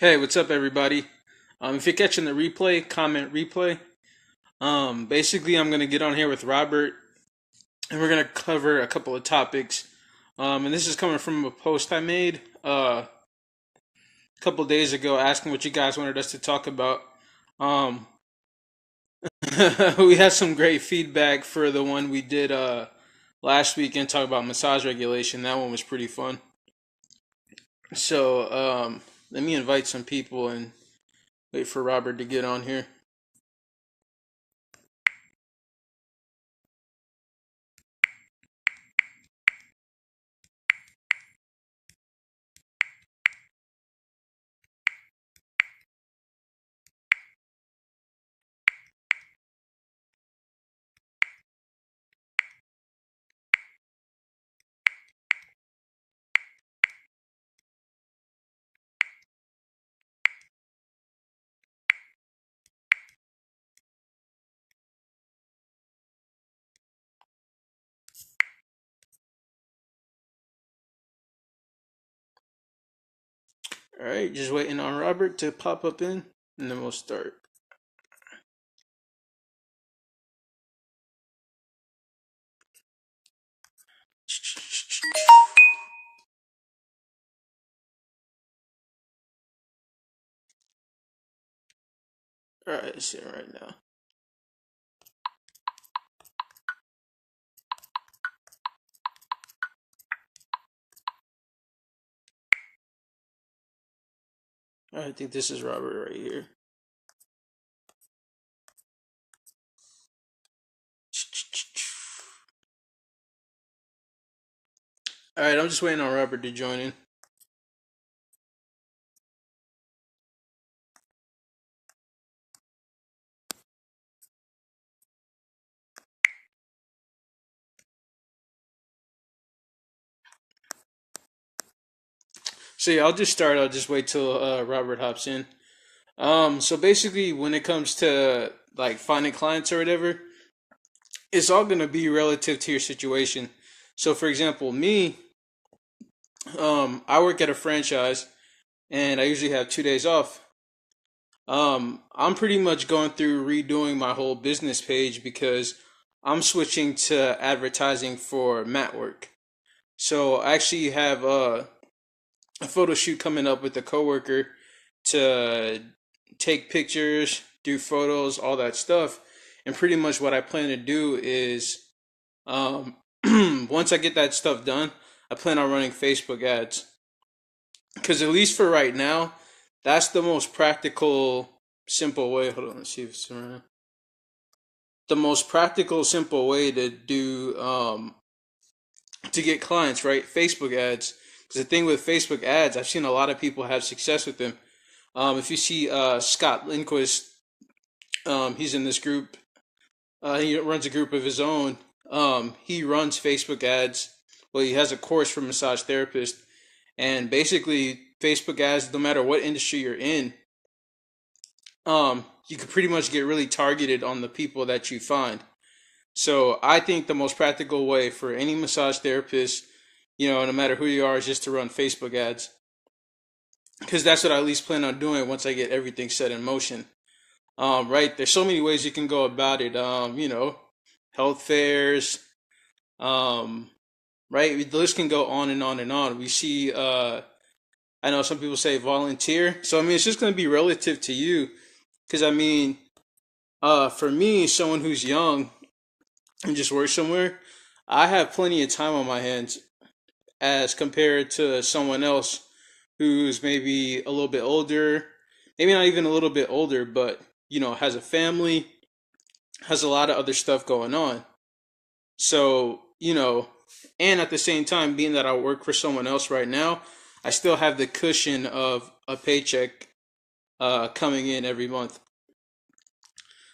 Hey, what's up, everybody? If you're catching the replay, comment replay. Basically, I'm gonna get on here with Robert, and we're gonna cover a couple of topics. And this is coming from a post I made a couple of days ago, asking what you guys wanted us to talk about. Um, we had some great feedback for the one we did last week and talk about massage regulation. That one was pretty fun. So let me invite some people and wait for Robert to get on here. All right, just waiting on Robert to pop up in, and then we'll start. All right, it's in right now. I think this is Robert right here. All right, I'm just waiting on Robert to join in. So yeah, I'll just start. I'll just wait till Robert hops in. So basically, when it comes to like finding clients or whatever, it's all gonna be relative to your situation. So for example, me, I work at a franchise, and I usually have 2 days off. I'm pretty much going through redoing my whole business page because I'm switching to advertising for mat work. So I actually have a photo shoot coming up with a coworker to take pictures, do photos, all that stuff. And pretty much what I plan to do is um, once I get that stuff done, I plan on running Facebook ads. Because at least for right now, that's the most practical, simple way. Hold on, let's see if it's around. The most practical, simple way to do to get clients, right? Facebook ads. Because the thing with Facebook ads, I've seen a lot of people have success with them. If you see Scott Lindquist, he's in this group. He runs a group of his own. He runs Facebook ads. Well, he has a course for massage therapists, and basically, Facebook ads, no matter what industry you're in, you can pretty much get really targeted on the people that you find. So I think the most practical way for any massage therapist, no matter who you are, is just to run Facebook ads. Because that's what I at least plan on doing once I get everything set in motion. Right? There's so many ways you can go about it. Health fairs. Um, right? The list can go on and on and on. We see. I know some people say volunteer. So I mean, it's just going to be relative to you. Because I mean, for me, someone who's young and just works somewhere, I have plenty of time on my hands as compared to someone else who's maybe a little bit older, maybe not even a little bit older, but has a family, has a lot of other stuff going on. So, and at the same time, being that I work for someone else right now, I still have the cushion of a paycheck coming in every month.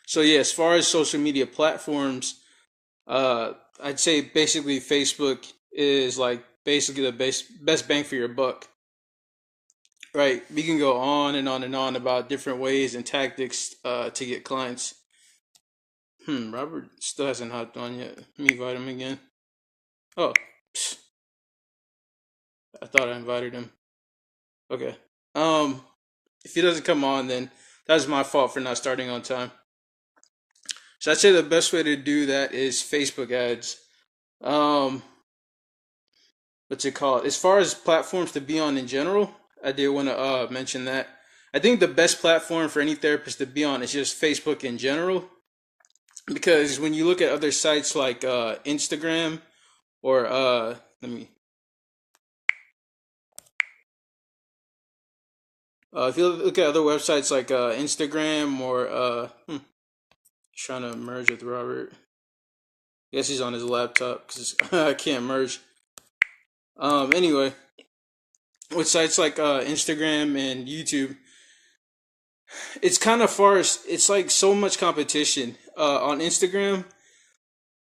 So, yeah, as far as social media platforms, I'd say basically Facebook is like basically the best bang for your buck. Right, we can go on and on and on about different ways and tactics to get clients. Robert still hasn't hopped on yet. Let me invite him again. Oh, psst, I thought I invited him. Okay. Um, If he doesn't come on, then that's my fault for not starting on time. So I'd say the best way to do that is Facebook ads. Um, what's it called? As far as platforms to be on in general, I did want to mention that. I think the best platform for any therapist to be on is just Facebook in general, because when you look at other sites like Instagram or let me if you look at other websites like Instagram or trying to merge with Robert. I guess he's on his laptop because I can't merge. Anyway, with sites like Instagram and YouTube, it's kind of far. It's like so much competition. On Instagram,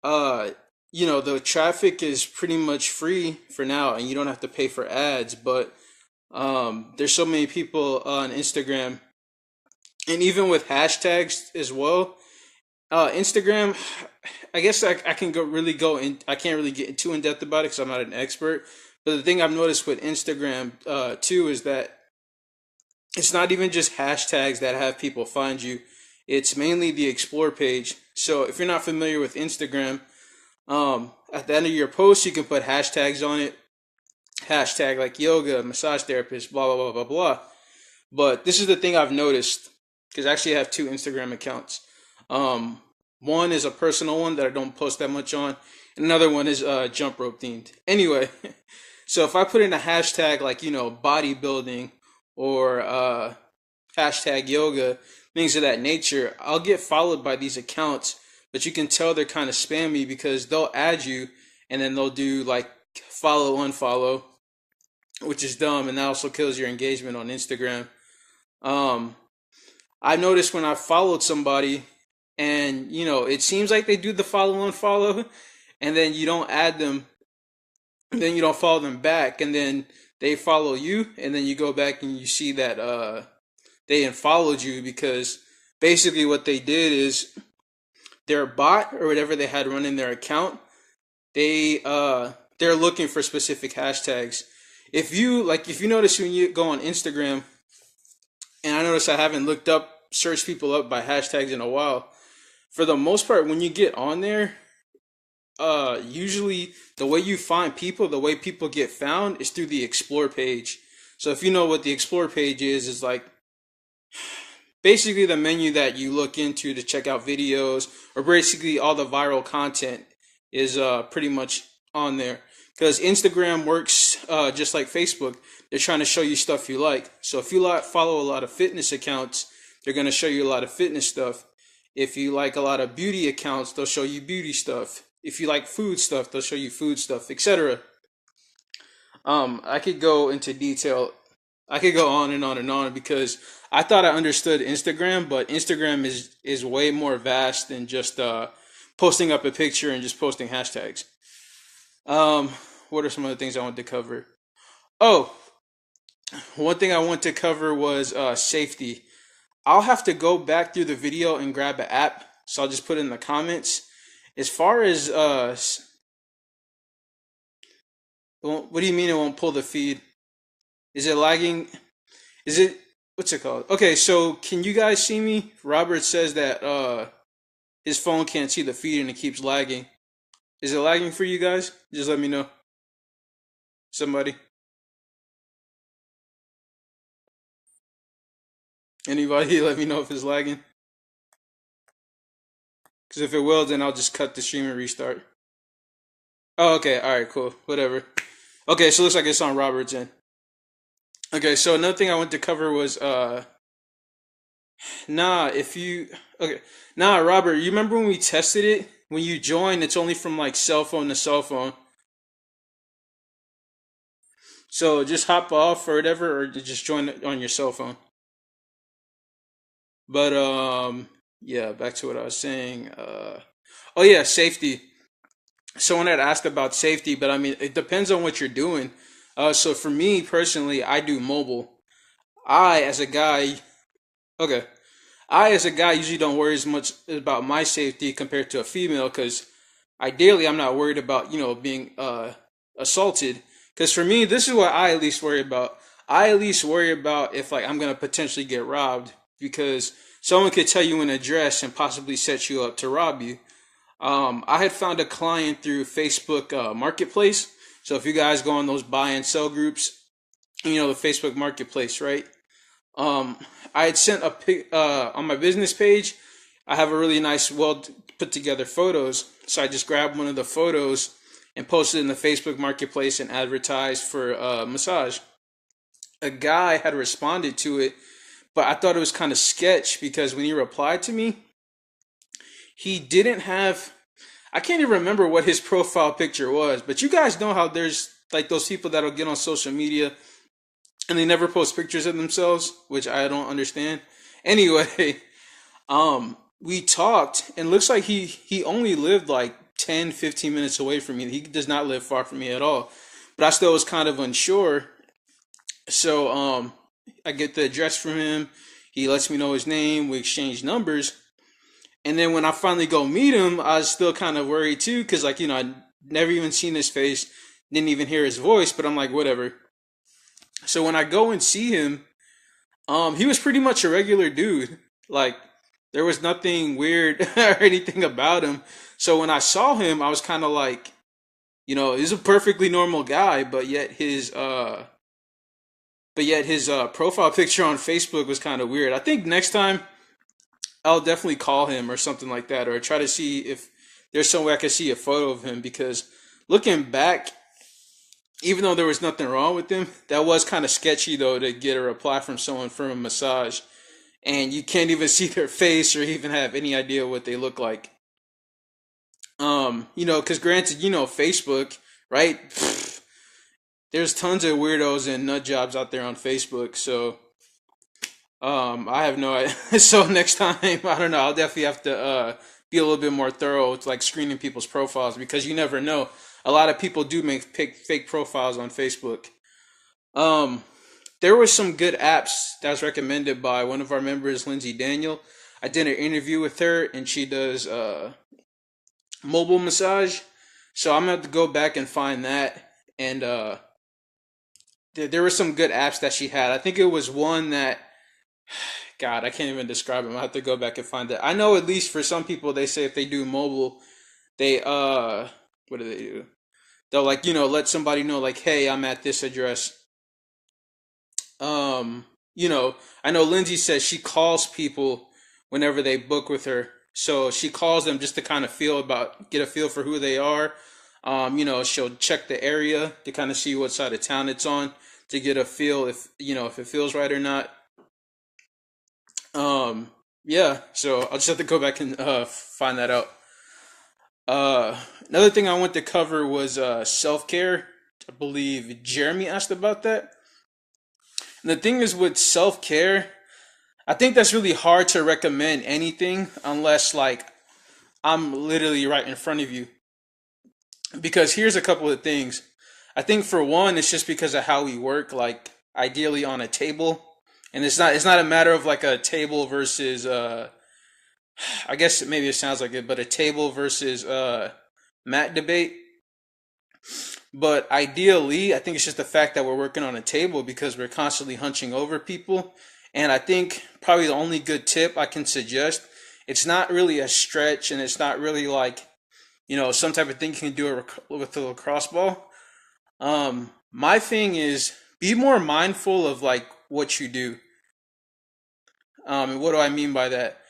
uh, the traffic is pretty much free for now, and you don't have to pay for ads. But there's so many people on Instagram, and even with hashtags as well. Instagram, I guess I can go in. I can't really get too in depth about it because I'm not an expert. But the thing I've noticed with Instagram too is that it's not even just hashtags that have people find you. It's mainly the explore page. So if you're not familiar with Instagram, at the end of your post, you can put hashtags on it. Hashtag like yoga, massage therapist, blah, blah, blah, blah, blah. But this is the thing I've noticed because I actually have two Instagram accounts. Um, One is a personal one that I don't post that much on, and another one is jump rope themed. Anyway, so if I put in a hashtag like bodybuilding or hashtag yoga, things of that nature, I'll get followed by these accounts, but you can tell they're kind of spammy because they'll add you and then they'll do like follow unfollow, which is dumb, and that also kills your engagement on Instagram. Um, I've noticed when I followed somebody and it seems like they do the follow and follow, and then you don't add them, then you don't follow them back, and then they follow you, and then you go back and you see that they unfollowed you because basically what they did is their bot or whatever they had running their account, they're looking for specific hashtags. If you notice when you go on Instagram, and I notice I haven't looked up searched people up by hashtags in a while. For the most part, when you get on there, usually the way you find people, the way people get found is through the explore page. So if you know what the explore page is like basically the menu that you look into to check out videos, or basically all the viral content is pretty much on there. Because Instagram works just like Facebook. They're trying to show you stuff you like. So if you follow a lot of fitness accounts, they're going to show you a lot of fitness stuff. If you like a lot of beauty accounts, they'll show you beauty stuff. If you like food stuff, they'll show you food stuff, etc. I could go into detail. I could go on and on and on because I thought I understood Instagram, but Instagram is way more vast than just posting up a picture and just posting hashtags. Um, what are some other things I want to cover? Oh, one thing I want to cover was safety. I'll have to go back through the video and grab an app, so I'll just put it in the comments. As far as what do you mean it won't pull the feed? Is it lagging? Is it what's it called? Okay, so can you guys see me? Robert says that his phone can't see the feed and it keeps lagging. Is it lagging for you guys? Just let me know. Somebody, anybody, let me know if it's lagging. Because if it will, then I'll just cut the stream and restart. Oh, okay. All right, cool. Whatever. Okay, so it looks like it's on Robert's end. Okay, so another thing I wanted to cover was if you okay, Robert, you remember when we tested it? When you join, it's only from like cell phone to cell phone. So just hop off or whatever, or just join it on your cell phone. But yeah, back to what I was saying. Oh yeah, safety. Someone had asked about safety, but I mean, it depends on what you're doing. So for me personally, I do mobile. I, as a guy, okay, I, as a guy, usually don't worry as much about my safety compared to a female because ideally I'm not worried about, being assaulted. Because for me, this is what I at least worry about. I at least worry about if like I'm gonna potentially get robbed because someone could tell you an address and possibly set you up to rob you. I had found a client through Facebook Marketplace. So if you guys go on those buy and sell groups, you know the Facebook Marketplace, right? Um, I had sent a pic on my business page. I have a really nice, well put together photos. So I just grabbed one of the photos and posted in the Facebook Marketplace and advertised for massage. A guy had responded to it, but I thought it was kind of sketch because when he replied to me, he didn't have. I can't even remember what his profile picture was, but you guys know how there's like those people that'll get on social media and they never post pictures of themselves, which I don't understand. Anyway, we talked and looks like he only lived like 10, 15 minutes away from me. He does not live far from me at all. But I still was kind of unsure. So I get the address from him. He lets me know his name. We exchange numbers. And then when I finally go meet him, I was still kind of worried too, because like I'd never even seen his face, didn't even hear his voice. But I'm like, whatever. So when I go and see him, he was pretty much a regular dude. Like there was nothing weird or anything about him. So when I saw him, I was kind of like, he's a perfectly normal guy, but yet his profile picture on Facebook was kind of weird. I think next time I'll definitely call him or something like that, or try to see if there's some way I can see a photo of him because looking back, even though there was nothing wrong with him, that was kind of sketchy though to get a reply from someone from a massage and you can't even see their face or even have any idea what they look like. Because granted, Facebook, right? There's tons of weirdos and nut jobs out there on Facebook, so I have no idea. So next time, I don't know. I'll definitely have to be a little bit more thorough with like screening people's profiles because you never know. A lot of people do make fake profiles on Facebook. Um, there were some good apps that was recommended by one of our members, Lindsay Daniel. I did an interview with her, and she does mobile massage. So I'm gonna have to go back and find that. And there were some good apps that she had. I think it was one that God, I can't even describe them. I have to go back and find it. I know at least for some people, they say if they do mobile, they what do they do? They'll like let somebody know like, hey, I'm at this address. Um, I know Lindsay says she calls people whenever they book with her. So she calls them just to kind of get a feel for who they are. She'll check the area to kind of see what side of town it's on to get a feel if it feels right or not. Yeah, so I'll just have to go back and find that out. Another thing I want to cover was self care. I believe Jeremy asked about that. And the thing is with self care, I think that's really hard to recommend anything unless like I'm literally right in front of you. Because here's a couple of things. I think for one, it's just because of how we work, like ideally on a table. And it's not a matter of like a table versus I guess maybe it sounds like it, but a table versus mat debate. But ideally, I think it's just the fact that we're working on a table because we're constantly hunching over people. And I think probably the only good tip I can suggest, it's not really a stretch and it's not really like, some type of thing you can do with a lacrosse ball. My thing is be more mindful of like what you do. And what do I mean by that?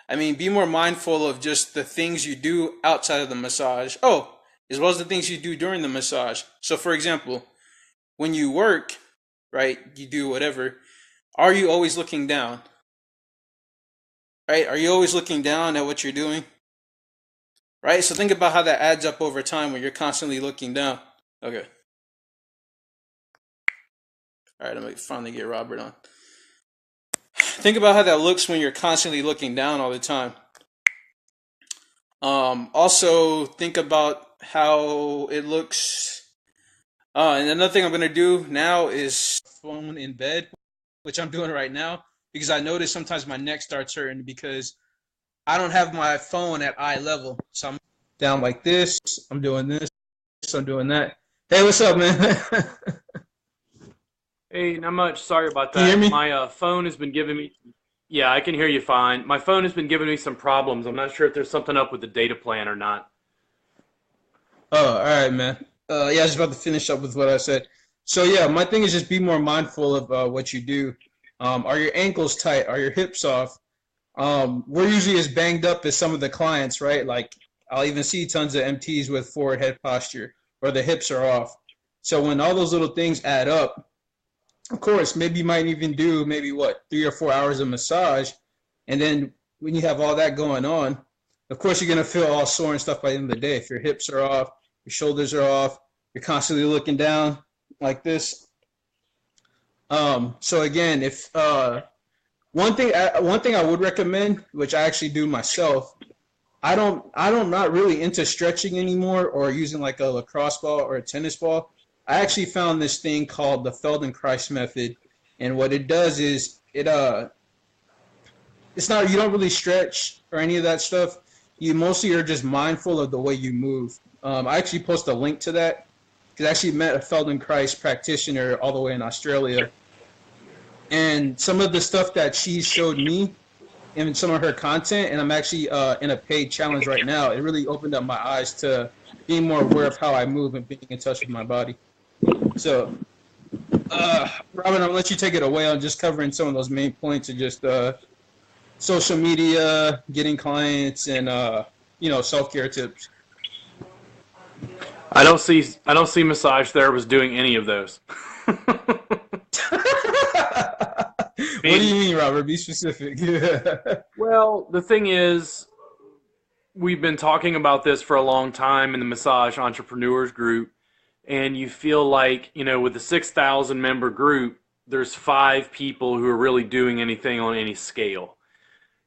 I mean, be more mindful of just the things you do outside of the massage. Oh, as well as the things you do during the massage. So, for example, when you work, right, you do whatever, are you always looking down? Right? Are you always looking down at what you're doing? Right? So, think about how that adds up over time when you're constantly looking down. Okay. All right, I'm going to finally get Robert on. Think about how that looks when you're constantly looking down all the time. Also, think about how it looks. And another thing I'm gonna do now is phone in bed, which I'm doing right now because I notice sometimes my neck starts hurting because I don't have my phone at eye level. So I'm down like this. I'm doing this. I'm doing that. Hey, what's up, man? Hey, not much. Sorry about Can you hear that. me? My phone has been giving me. Yeah, I can hear you fine. My phone has been giving me some problems. I'm not sure if there's something up with the data plan or not. Oh, all right, man. Yeah, I was about to finish up with what I said. So yeah, my thing is just be more mindful of what you do. Are your ankles tight? Are your hips off? We're usually as banged up as some of the clients, right? Like I'll even see tons of MTs with forward head posture or the hips are off. So when all those little things add up, of course, maybe you might even do maybe what 3 or 4 hours of massage, and then when you have all that going on, of course you're gonna feel all sore and stuff by the end of the day. If your hips are off, your shoulders are off, you're constantly looking down like this. So again, if one thing I would recommend, which I actually do myself, I'm not really into stretching anymore or using like a lacrosse ball or a tennis ball. I actually found this thing called the Feldenkrais method, and what it does is it's not you don't really stretch or any of that stuff. You mostly are just mindful of the way you move. I actually post a link to that because I actually met a Feldenkrais practitioner all the way in Australia, and some of the stuff that she showed me in some of her content, and I'm actually in a paid challenge right now. It really opened up my eyes to being more aware of how I move and being in touch with my body. So, Robin, I'll let you take it away on just covering some of those main points of just social media, getting clients, and self care tips. I don't see massage therapists doing any of those. What I do you mean, mean, Robert? Be specific. well, the thing is, we've been talking about this for a long time in the massage entrepreneurs group, and you feel like, with a 6,000 member group, there's five people who are really doing anything on any scale.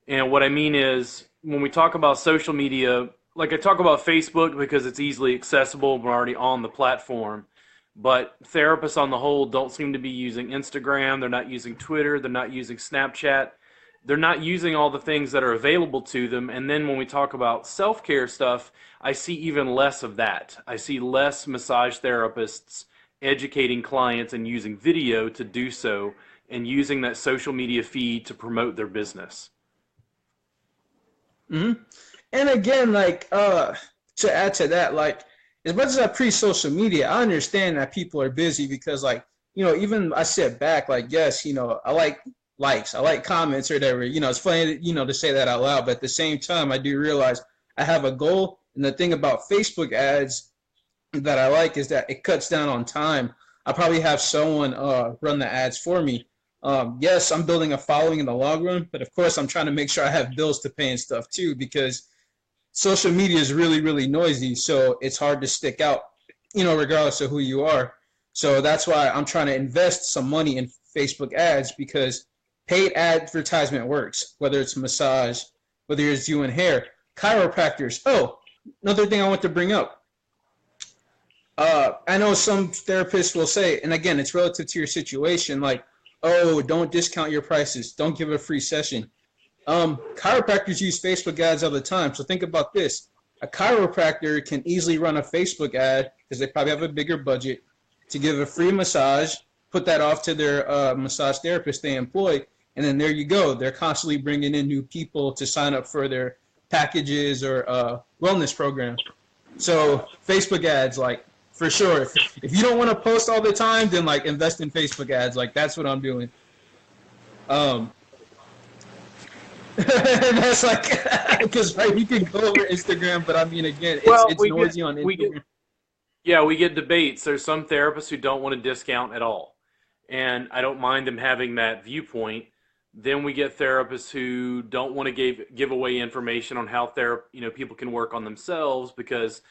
And what I mean is, when we talk about social media, like I talk about Facebook because it's easily accessible, we're already on the platform. But therapists on the whole don't seem to be using Instagram, they're not using Twitter, they're not using Snapchat, they're not using all the things that are available to them. And then when we talk about self care stuff, I see even less of that. I see less massage therapists educating clients and using video to do so and using that social media feed to promote their business. Hmm. And again, like to add to that, like as much as I pre social media, I understand that people are busy because like, even I sit back, like, yes, I like likes, I like comments or whatever. It's funny, to say that out loud, but at the same time I do realize I have a goal. And the thing about Facebook ads that I like is that it cuts down on time. I probably have someone run the ads for me. Yes, I'm building a following in the long run, but of course I'm trying to make sure I have bills to pay and stuff too because social media is really, really noisy. So it's hard to stick out, regardless of who you are. So that's why I'm trying to invest some money in Facebook ads because paid advertisement works, whether it's massage, whether it's doing hair, chiropractors. Oh, another thing I want to bring up. I know some therapists will say, and again, it's relative to your situation, like, oh, don't discount your prices, don't give a free session. Chiropractors use Facebook ads all the time. So think about this. A chiropractor can easily run a Facebook ad because they probably have a bigger budget to give a free massage, put that off to their massage therapist they employ, and then there you go. They're constantly bringing in new people to sign up for their packages or wellness program. So Facebook ads, like for sure. If you don't want to post all the time, then like invest in Facebook ads. Like that's what I'm doing. Um, that's like because right, we can go over Instagram, but I mean, again, it's Well, it's we get noisy on we get Instagram. yeah, we get debates. There's some therapists who don't want to discount at all. And I don't mind them having that viewpoint. Then we get therapists who don't want to give away information on how people can work on themselves because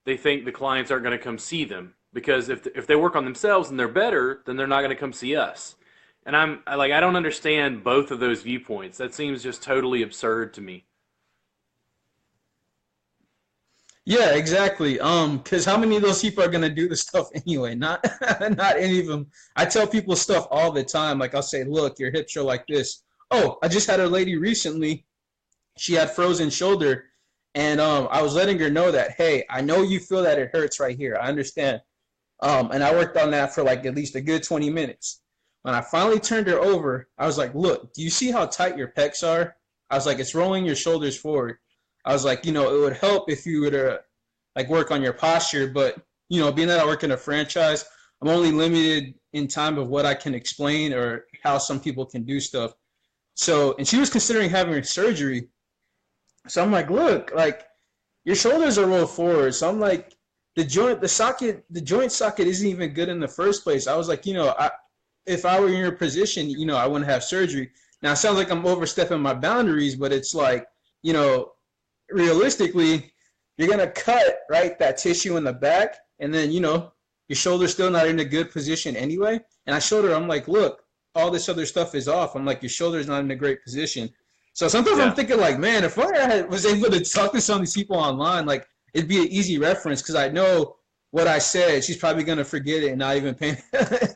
they think the clients aren't going to come see them. Because if they work on themselves and they're better, then they're not going to come see us. And I don't understand both of those viewpoints. That seems just totally absurd to me. Yeah, exactly. Because how many of those people are gonna do the stuff anyway? Not, not any of them. I tell people stuff all the time. Like I'll say, look, your hips are like this. Oh, I just had a lady recently. She had frozen shoulder, and I was letting her know that, hey, I know you feel that it hurts right here. I understand. And I worked on that for like at least a good 20 minutes. When I finally turned her over, I was like, look, do you see how tight your pecs are? I was like, it's rolling your shoulders forward. I was like, it would help if you were to like work on your posture, but being that I work in a franchise, I'm only limited in time of what I can explain or how some people can do stuff. So, and she was considering having surgery. So I'm like, look, like your shoulders are rolled forward. So I'm like, the joint socket isn't even good in the first place. I was like, if I were in your position, I wouldn't have surgery. Now it sounds like I'm overstepping my boundaries, but it's like, realistically, you're gonna cut right that tissue in the back, and then your shoulder's still not in a good position anyway. And I showed her, I'm like, look, all this other stuff is off. I'm like, your shoulder's not in a great position. So sometimes I'm thinking like, man, if I was able to talk to some of these people online, like it'd be an easy reference because I know what I said. She's probably gonna forget it and not even pay,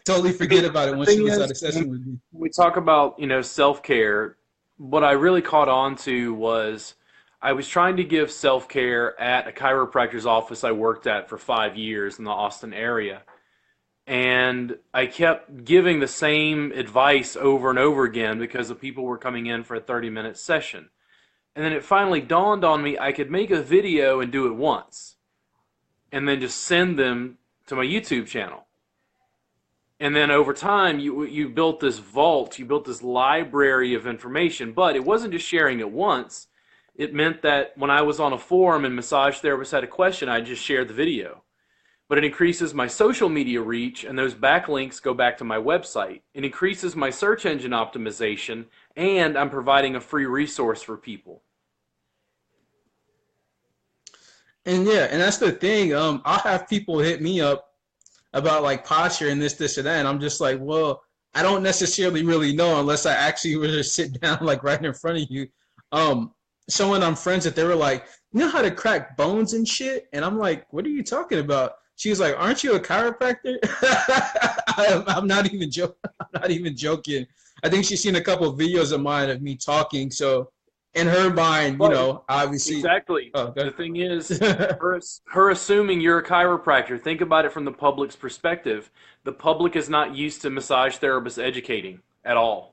totally forget about it once she gets out of session with me. We talk about self-care. What I really caught on to was I was trying to give self-care at a chiropractor's office I worked at for 5 years in the Austin area. And I kept giving the same advice over and over again because the people were coming in for a 30-minute session. And then it finally dawned on me I could make a video and do it once and then just send them to my YouTube channel. And then over time, you built this vault, you built this library of information, but it wasn't just sharing it once. It meant that when I was on a forum and massage therapists had a question, I just shared the video. But it increases my social media reach, and those backlinks go back to my website. It increases my search engine optimization, and I'm providing a free resource for people. And yeah, and that's the thing. I'll have people hit me up about like posture and this, or that. And I'm just like, well, I don't necessarily really know unless I actually were to sit down like right in front of you. Someone I'm friends with, they were like, you know how to crack bones and shit? And I'm like, what are you talking about? She was like, aren't you a chiropractor? I'm not even joking. I'm not even joking. I think she's seen a couple of videos of mine of me talking. So in her mind, obviously. Exactly. The thing is, her assuming you're a chiropractor, think about it from the public's perspective. The public is not used to massage therapists educating at all.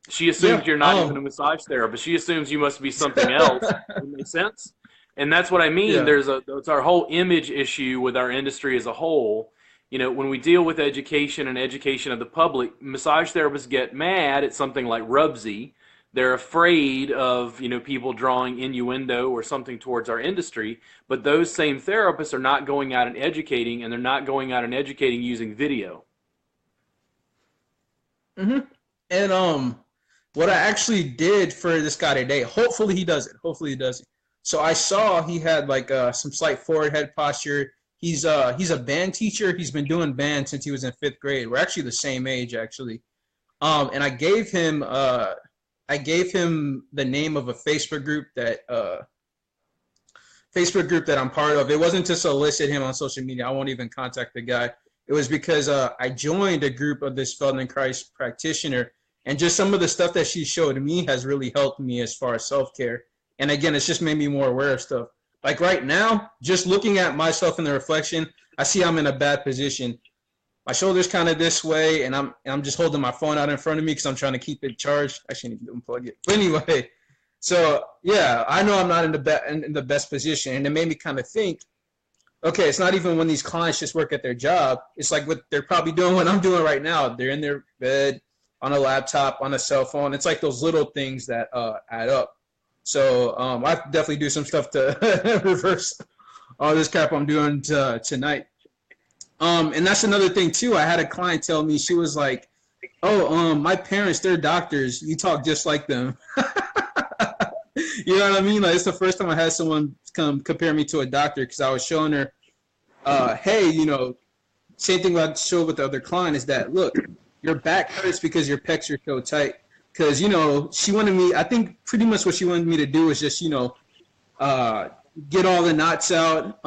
She assumes you're not even a massage therapist. She assumes you must be something else. Does that make sense? And that's what I mean. Yeah. It's our whole image issue with our industry as a whole. When we deal with education and education of the public, massage therapists get mad at something like Rubsy. They're afraid of, people drawing innuendo or something towards our industry. But those same therapists are not going out and educating, and they're not going out and educating using video. Mm-hmm. And what I actually did for this guy today, hopefully he does it. So I saw he had like some slight forward head posture. He's a band teacher. He's been doing band since he was in 5th grade. We're actually the same age, actually. And I gave him the name of a Facebook group that I'm part of. It wasn't to solicit him on social media. I won't even contact the guy. It was because I joined a group of this Feldenkrais practitioner, and just some of the stuff that she showed me has really helped me as far as self-care. And again, it's just made me more aware of stuff. Like right now, just looking at myself in the reflection, I see I'm in a bad position. My shoulder's kind of this way, and I'm just holding my phone out in front of me because I'm trying to keep it charged. I shouldn't even unplug it. But anyway, so yeah, I know I'm not in the best position, and it made me kind of think, okay, it's not even when these clients just work at their job. It's like what they're probably doing what I'm doing right now. They're in their bed, on a laptop, on a cell phone. It's like those little things that add up. So I definitely do some stuff to reverse all this crap I'm doing tonight. And that's another thing too. I had a client tell me, she was like, oh, my parents, they're doctors. You talk just like them. You know what I mean? Like, it's the first time I had someone come compare me to a doctor, because I was showing her, hey, same thing I showed with the other client is that, look, your back hurts because your pecs are so tight. Because, she wanted me, I think pretty much what she wanted me to do was just, get all the knots out.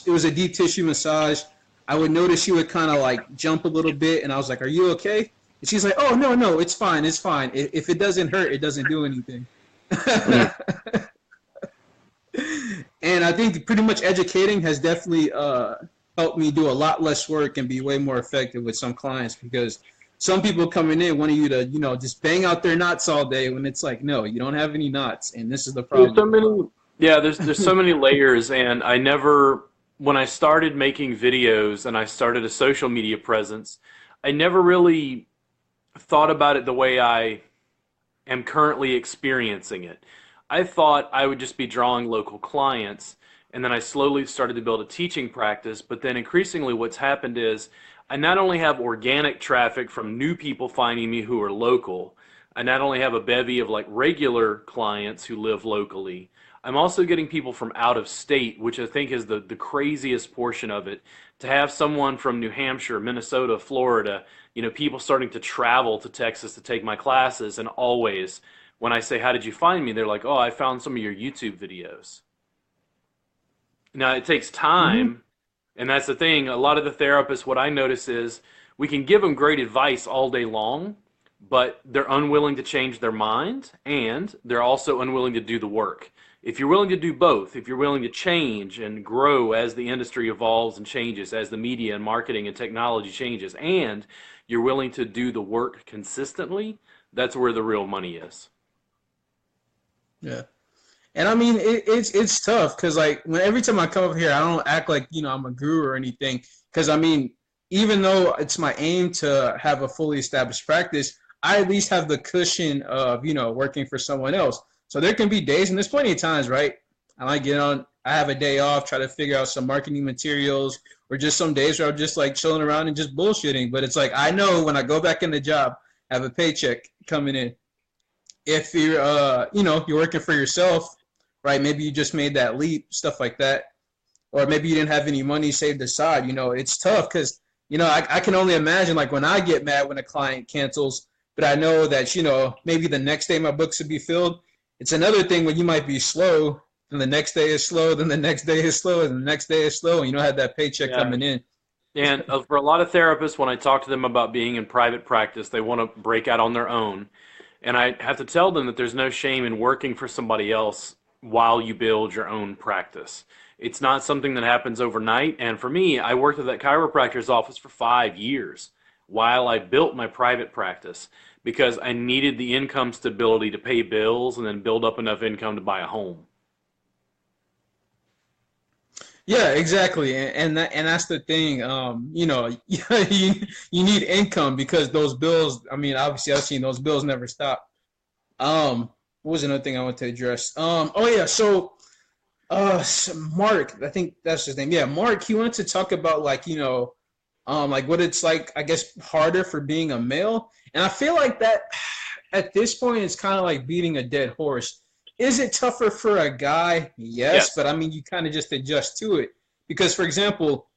It was a deep tissue massage. I would notice she would kind of like jump a little bit, and I was like, are you okay? And she's like, oh, no, it's fine. If it doesn't hurt, it doesn't do anything. And I think pretty much educating has definitely helped me do a lot less work and be way more effective with some clients, because some people coming in wanting you to, just bang out their knots all day when it's like, no, you don't have any knots, and this is the There's problem. so many, yeah, there's so many layers, and I never, when I started making videos and I started a social media presence, I never really thought about it the way I am currently experiencing it. I thought I would just be drawing local clients, and then I slowly started to build a teaching practice. But then increasingly, what's happened is I not only have organic traffic from new people finding me who are local, I not only have a bevy of like regular clients who live locally, I'm also getting people from out of state, which I think is the craziest portion of it. To have someone from New Hampshire, Minnesota, Florida, people starting to travel to Texas to take my classes, and always when I say, "How did you find me?" they're like, "Oh, I found some of your YouTube videos." Now, it takes Hmm. time, and that's the thing. A lot of the therapists, what I notice is we can give them great advice all day long, but they're unwilling to change their mind, and they're also unwilling to do the work. If you're willing to do both, if you're willing to change and grow as the industry evolves and changes, as the media and marketing and technology changes, and you're willing to do the work consistently, that's where the real money is. Yeah. And I mean, it's tough because like when every time I come up here, I don't act like I'm a guru or anything. Because I mean, even though it's my aim to have a fully established practice, I at least have the cushion of working for someone else. So there can be days, and there's plenty of times, right? I might get on. I have a day off, try to figure out some marketing materials, or just some days where I'm just like chilling around and just bullshitting. But it's like I know when I go back in the job, I have a paycheck coming in. If you're you're working for yourself, right? Maybe you just made that leap, stuff like that, or maybe you didn't have any money saved aside. It's tough because I can only imagine like when I get mad when a client cancels, but I know that maybe the next day my books would be filled. It's another thing when you might be slow, and the next day is slow, then the next day is slow, and the next day is slow, and you don't have that paycheck Yeah. coming in. And for a lot of therapists, when I talk to them about being in private practice, they want to break out on their own. And I have to tell them that there's no shame in working for somebody else while you build your own practice. It's not something that happens overnight. And for me, I worked at that chiropractor's office for 5 years while I built my private practice because I needed the income stability to pay bills and then build up enough income to buy a home. Yeah, exactly, and that's the thing. You need income because those bills. I mean, obviously, I've seen those bills never stop. What was another thing I want to address? Oh yeah, so Mark, I think that's his name. Yeah, Mark. He wanted to talk about like like what it's like. I guess harder for being a male, and I feel like that at this point it's kind of like beating a dead horse. Is it tougher for a guy? Yes, Yes. but I mean you kind of just adjust to it because, for example,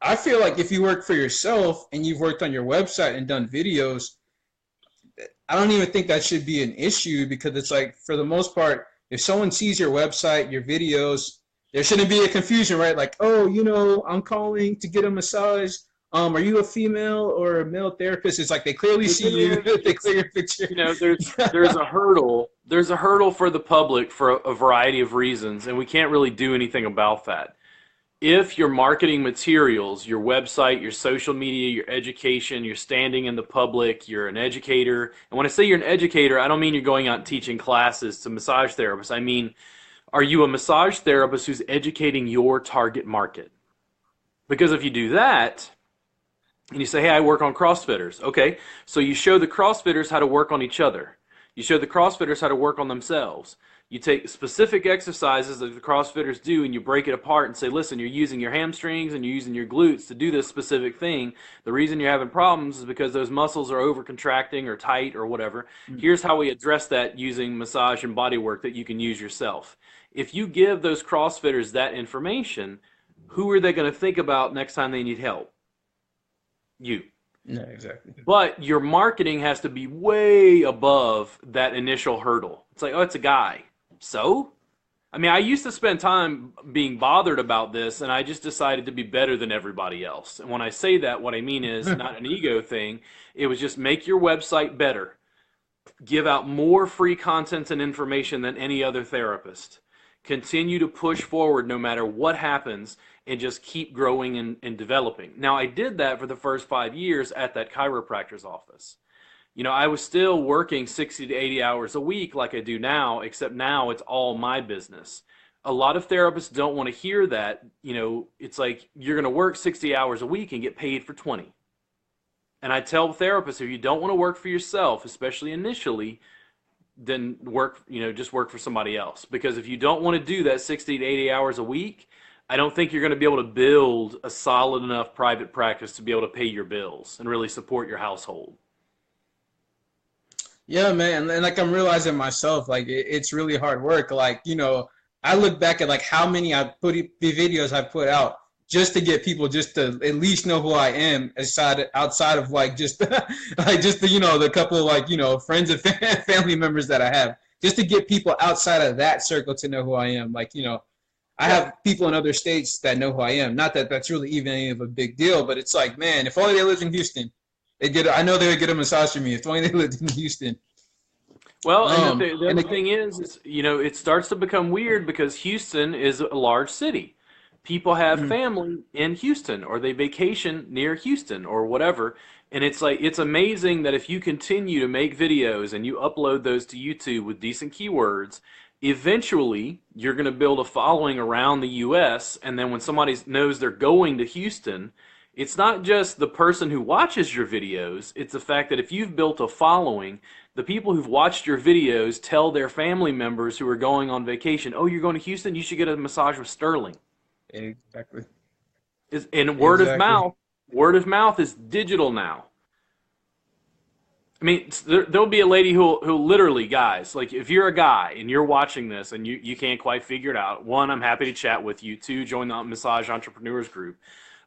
I feel like if you work for yourself and you've worked on your website and done videos, I don't even think that should be an issue because it's like for the most part, if someone sees your website, your videos, there shouldn't be a confusion, right? Like, oh, I'm calling to get a massage. Are you a female or a male therapist? It's like they clearly The see thing you, is, they clear your picture. there's a hurdle. There's a hurdle for the public for a variety of reasons, and we can't really do anything about that. If your marketing materials, your website, your social media, your education, you're standing in the public, you're an educator. And when I say you're an educator, I don't mean you're going out and teaching classes to massage therapists. I mean, are you a massage therapist who's educating your target market? Because if you do that, and you say, "Hey, I work on CrossFitters." Okay, so you show the CrossFitters how to work on each other. You show the CrossFitters how to work on themselves. You take specific exercises that the CrossFitters do and you break it apart and say, "Listen, you're using your hamstrings and you're using your glutes to do this specific thing. The reason you're having problems is because those muscles are over contracting or tight or whatever. Here's how we address that using massage and body work that you can use yourself." If you give those CrossFitters that information, who are they going to think about next time they need help? You. No, exactly. But your marketing has to be way above that initial hurdle. It's like, oh, it's a guy. So? I mean, I used to spend time being bothered about this, and I just decided to be better than everybody else. And when I say that, what I mean is not an ego thing. It was just make your website better. Give out more free content and information than any other therapist. Continue to push forward no matter what happens, and just keep growing and developing. Now, I did that for the first 5 years at that chiropractor's office. I was still working 60 to 80 hours a week like I do now, except now it's all my business. A lot of therapists don't want to hear that. It's like you're going to work 60 hours a week and get paid for 20. And I tell therapists, if you don't want to work for yourself, especially initially, then just work for somebody else. Because if you don't want to do that 60 to 80 hours a week, I don't think you're going to be able to build a solid enough private practice to be able to pay your bills and really support your household. Yeah, man, and like I'm realizing myself, like it's really hard work. Like, I look back at like how many the videos I put out just to get people just to at least know who I am outside of like just like just the couple of like friends and family members that I have, just to get people outside of that circle to know who I am. Like, I have people in other states that know who I am. Not that that's really even any of a big deal, but it's like, man, if only they lived in Houston. I know they would get a massage from me if only they lived in Houston. Well, and the other thing is, it starts to become weird because Houston is a large city. People have family in Houston, or they vacation near Houston or whatever. And it's like, it's amazing that if you continue to make videos and you upload those to YouTube with decent keywords, eventually you're going to build a following around the U.S. And then when somebody knows they're going to Houston, it's not just the person who watches your videos, it's the fact that if you've built a following, the people who've watched your videos tell their family members who are going on vacation, oh, you're going to Houston, you should get a massage with Sterling. Exactly. And word of mouth is digital now. I mean, there'll be a lady who literally, guys, like if you're a guy and you're watching this and you can't quite figure it out, one, I'm happy to chat with you. Two, join the Massage Entrepreneurs group.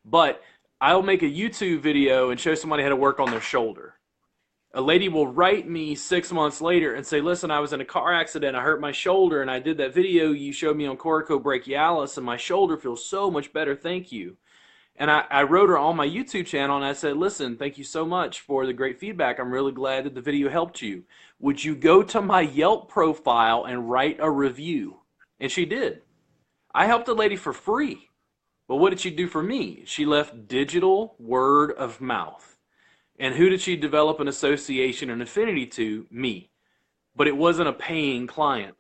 But I'll make a YouTube video and show somebody how to work on their shoulder. A lady will write me 6 months later and say, listen, I was in a car accident, I hurt my shoulder, and I did that video you showed me on coracobrachialis, and my shoulder feels so much better, thank you. And I wrote her on my YouTube channel, and I said, listen, thank you so much for the great feedback. I'm really glad that the video helped you. Would you go to my Yelp profile and write a review? And she did. I helped the lady for free. But what did she do for me? She left digital word of mouth. And who did she develop an association and affinity to? Me. But it wasn't a paying client.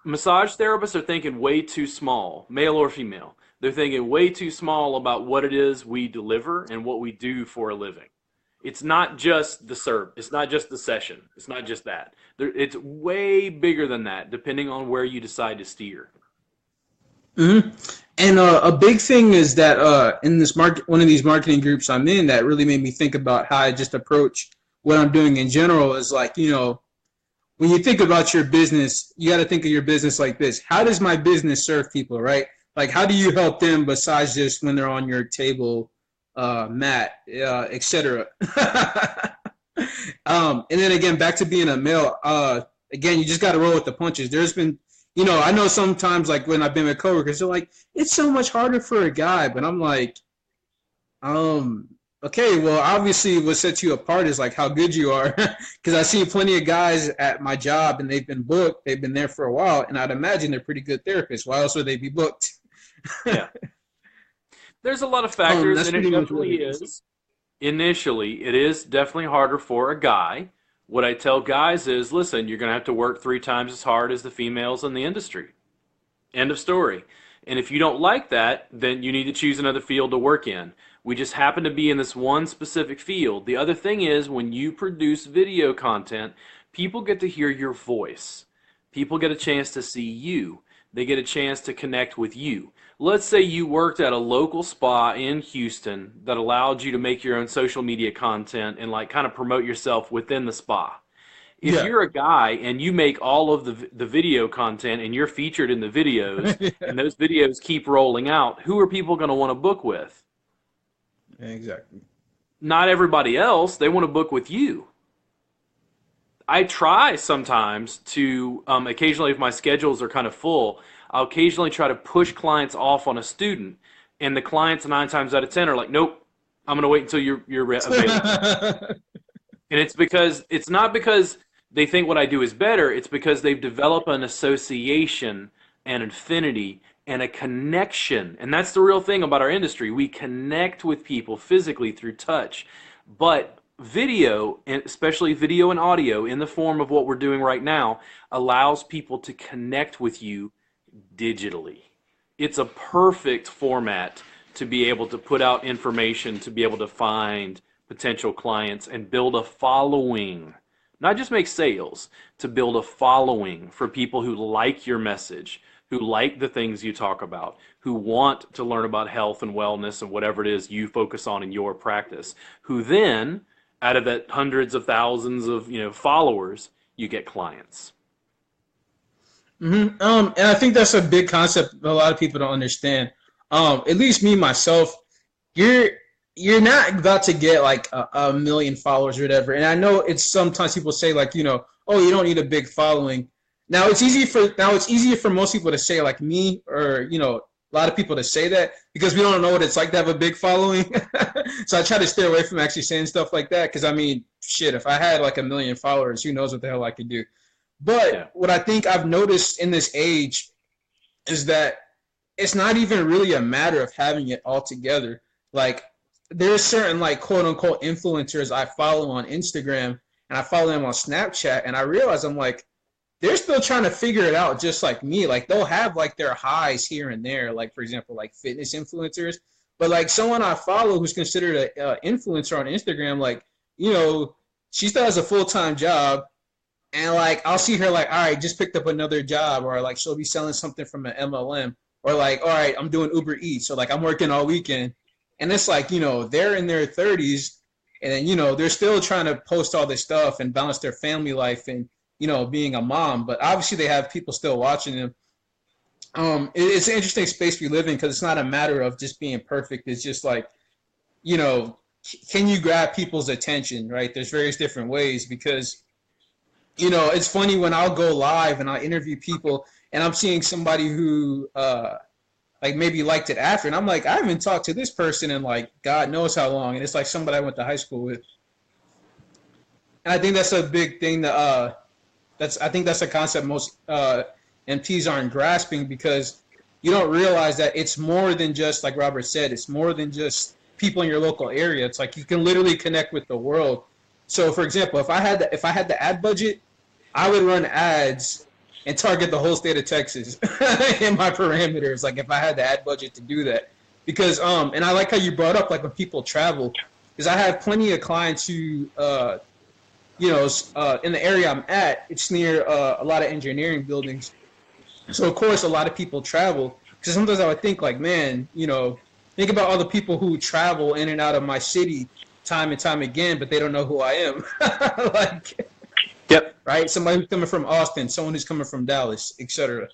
Massage therapists are thinking way too small, male or female. They're thinking way too small about what it is we deliver and what we do for a living. It's not just the service. It's not just the session. It's not just that. It's way bigger than that, depending on where you decide to steer. Mm-hmm. And a big thing is that in this one of these marketing groups I'm in, that really made me think about how I just approach what I'm doing in general. Is like, when you think about your business, you got to think of your business like this. How does my business serve people, right? Like, how do you help them besides just when they're on your table, mat, etc. And then again, back to being a male. Again, you just got to roll with the punches. There's been, I know sometimes, like when I've been with coworkers, they're like, it's so much harder for a guy. But I'm like, okay, well, obviously what sets you apart is like how good you are. Because I see plenty of guys at my job and they've been booked. They've been there for a while. And I'd imagine they're pretty good therapists. Why else would they be booked? Yeah. There's a lot of factors, and it definitely is. Initially, it is definitely harder for a guy. What I tell guys is, listen, you're going to have to work 3 times as hard as the females in the industry. End of story. And if you don't like that, then you need to choose another field to work in. We just happen to be in this one specific field. The other thing is, when you produce video content, people get to hear your voice. People get a chance to see you. They get a chance to connect with you. Let's say you worked at a local spa in Houston that allowed you to make your own social media content and like kind of promote yourself within the spa. If you're a guy and you make all of the video content and you're featured in the videos and those videos keep rolling out, who are people going to want to book with? Exactly. Not everybody else. They want to book with you. I try sometimes to, occasionally if my schedules are kind of full, I'll occasionally try to push clients off on a student, and the clients 9 times out of 10 are like, nope, I'm going to wait until you're available. And it's not because they think what I do is better, it's because they've developed an association and affinity and a connection. And that's the real thing about our industry. We connect with people physically through touch. But video, and especially video and audio in the form of what we're doing right now, allows people to connect with you digitally. It's a perfect format to be able to put out information, to be able to find potential clients and build a following. Not just make sales, to build a following for people who like your message, who like the things you talk about, who want to learn about health and wellness and whatever it is you focus on in your practice, who then, out of that hundreds of thousands of followers, you get clients. And I think that's a big concept a lot of people don't understand. At least me myself, you're not about to get like a million followers or whatever. And I know it's sometimes people say like, oh, you don't need a big following. Now it's easier for most people to say like me or a lot of people to say that because we don't know what it's like to have a big following. So I try to stay away from actually saying stuff like that because I mean, shit, if I had like a million followers, who knows what the hell I could do. But what I think I've noticed in this age is that it's not even really a matter of having it all together. Like there's certain like quote unquote influencers I follow on Instagram and I follow them on Snapchat and I realize I'm like, they're still trying to figure it out just like me. Like they'll have like their highs here and there, like for example, like fitness influencers. But like someone I follow who's considered an influencer on Instagram, like, she still has a full-time job. And like I'll see her like, all right, just picked up another job, or like she'll be selling something from an MLM, or like, all right, I'm doing Uber Eats, so like I'm working all weekend. And it's like, they're in their 30s and then, they're still trying to post all this stuff and balance their family life and being a mom, but obviously they have people still watching them. It's an interesting space we live in because it's not a matter of just being perfect. It's just like, can you grab people's attention, right? There's various different ways because, it's funny when I'll go live and I interview people and I'm seeing somebody who like maybe liked it after. And I'm like, I haven't talked to this person in like God knows how long. And it's like somebody I went to high school with. And I think that's a big thing that I think that's a concept most MTs aren't grasping because you don't realize that it's more than just, like Robert said, it's more than just people in your local area. It's like you can literally connect with the world. So, for example, if I had the ad budget, I would run ads and target the whole state of Texas in my parameters. Like if I had the ad budget to do that, because and I like how you brought up like when people travel, because I have plenty of clients who in the area I'm at, it's near a lot of engineering buildings. So, of course, a lot of people travel. Because sometimes I would think, like, man, think about all the people who travel in and out of my city time and time again, but they don't know who I am. Like, yep. Right? Somebody who's coming from Austin, someone who's coming from Dallas, etc.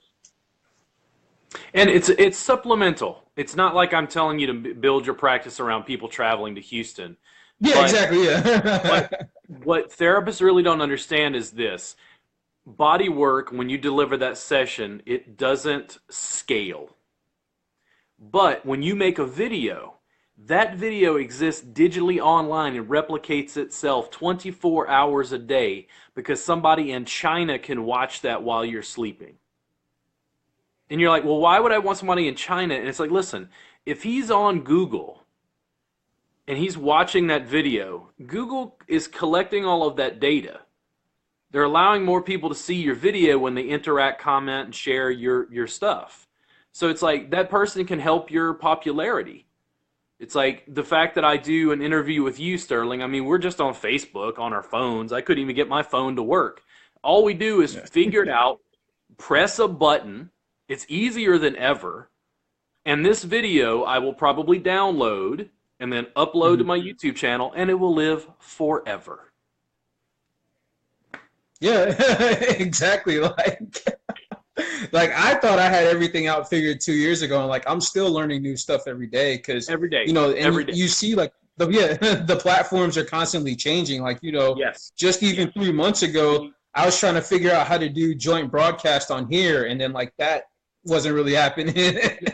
And it's supplemental. It's not like I'm telling you to build your practice around people traveling to Houston. Yeah, exactly, yeah. What therapists really don't understand is this. Body work, when you deliver that session, it doesn't scale. But when you make a video, that video exists digitally online and replicates itself 24 hours a day because somebody in China can watch that while you're sleeping. And you're like, well, why would I want somebody in China? And it's like, listen, if he's on Google and he's watching that video, Google is collecting all of that data. They're allowing more people to see your video when they interact, comment, and share your stuff. So it's like that person can help your popularity. It's like the fact that I do an interview with you, Sterling. I mean, we're just on Facebook, on our phones. I couldn't even get my phone to work. All we do is figure it out, press a button. It's easier than ever. And this video I will probably download and then upload to my YouTube channel, and it will live forever. Yeah, exactly. Like I thought I had everything out figured 2 years ago, and like I'm still learning new stuff every day because every day, every day. You see like the platforms are constantly changing. Like yes. Just even 3 months ago, I was trying to figure out how to do joint broadcast on here, and then like that wasn't really happening.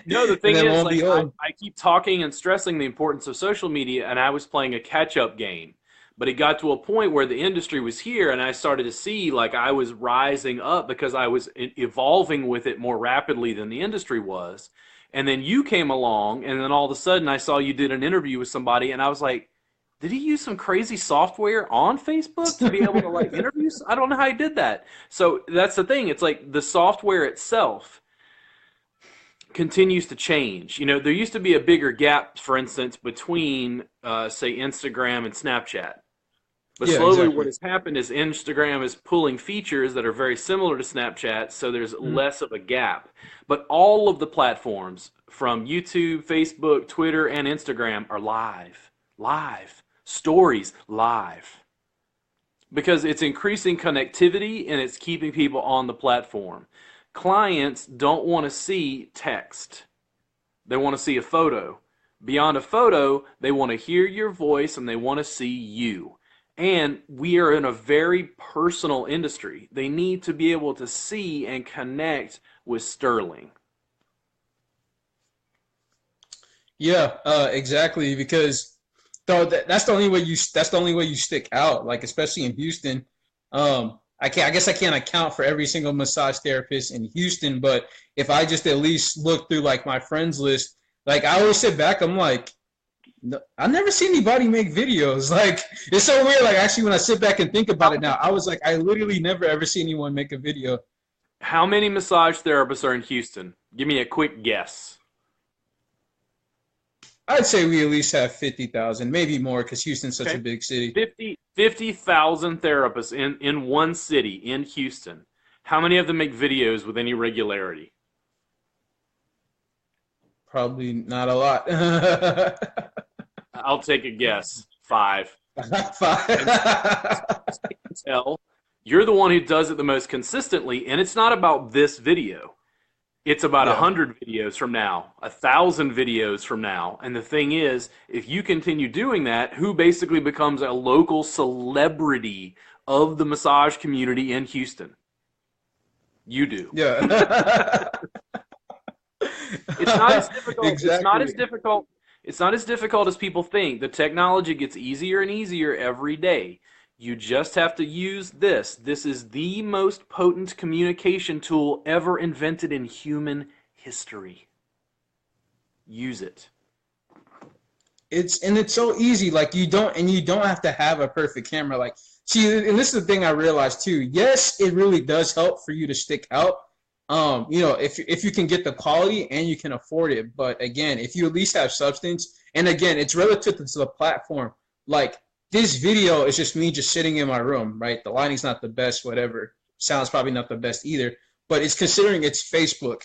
No, the thing is, like, I keep talking and stressing the importance of social media, and I was playing a catch-up game But it got to a point where the industry was here, and I started to see like I was rising up because I was evolving with it more rapidly than the industry was. And then you came along, and then all of a sudden I saw you did an interview with somebody, and I was like, did he use some crazy software on Facebook to be able to like interview? I don't know how he did that. So that's the thing. It's like the software itself continues to change. You know, there used to be a bigger gap, for instance, between, say, Instagram and Snapchat. But Yeah, slowly exactly. what has happened is Instagram is pulling features that are very similar to Snapchat, so there's less of a gap. But all of the platforms, from YouTube, Facebook, Twitter, and Instagram, are live. Live. Stories, live. Because it's increasing connectivity and it's keeping people on the platform. Clients don't want to see text. They want to see a photo. Beyond a photo, they want to hear your voice and they want to see you. And we are in a very personal industry. They need to be able to see and connect with Sterling. Yeah, exactly. Because that's the only way you stick out. Like especially in Houston, I guess I can't account for every single massage therapist in Houston, but if I just at least look through like my friends list, like I always sit back, I'm like, no, I never see anybody make videos. Like it's so weird. Like actually, when I sit back and think about it now, I was like, I literally never ever see anyone make a video. How many massage therapists are in Houston? Give me a quick guess. I'd say we at least have 50,000, maybe more, because Houston's such a Okay. big city. 50,000 therapists in one city, in Houston. How many of them make videos with any regularity? Probably not a lot. I'll take a guess. 5. Tell you're the one who does it the most consistently, and it's not about this video. It's about Yeah. 100 videos from now, 1,000 videos from now. And the thing is, if you continue doing that, who basically becomes a local celebrity of the massage community in Houston? You do. Yeah. It's not as difficult. Exactly. It's not as difficult. It's not as difficult as people think. The technology gets easier and easier every day. You just have to use this. This is the most potent communication tool ever invented in human history. Use it. It's so easy. Like you don't have to have a perfect camera. Like see, and this is the thing I realized too. Yes, it really does help for you to stick out. If you can get the quality and you can afford it. But again, if you at least have substance, and again, it's relative to the platform. Like this video is just me just sitting in my room, right? The lighting's not the best, whatever. Sound's probably not the best either. But it's considering it's Facebook.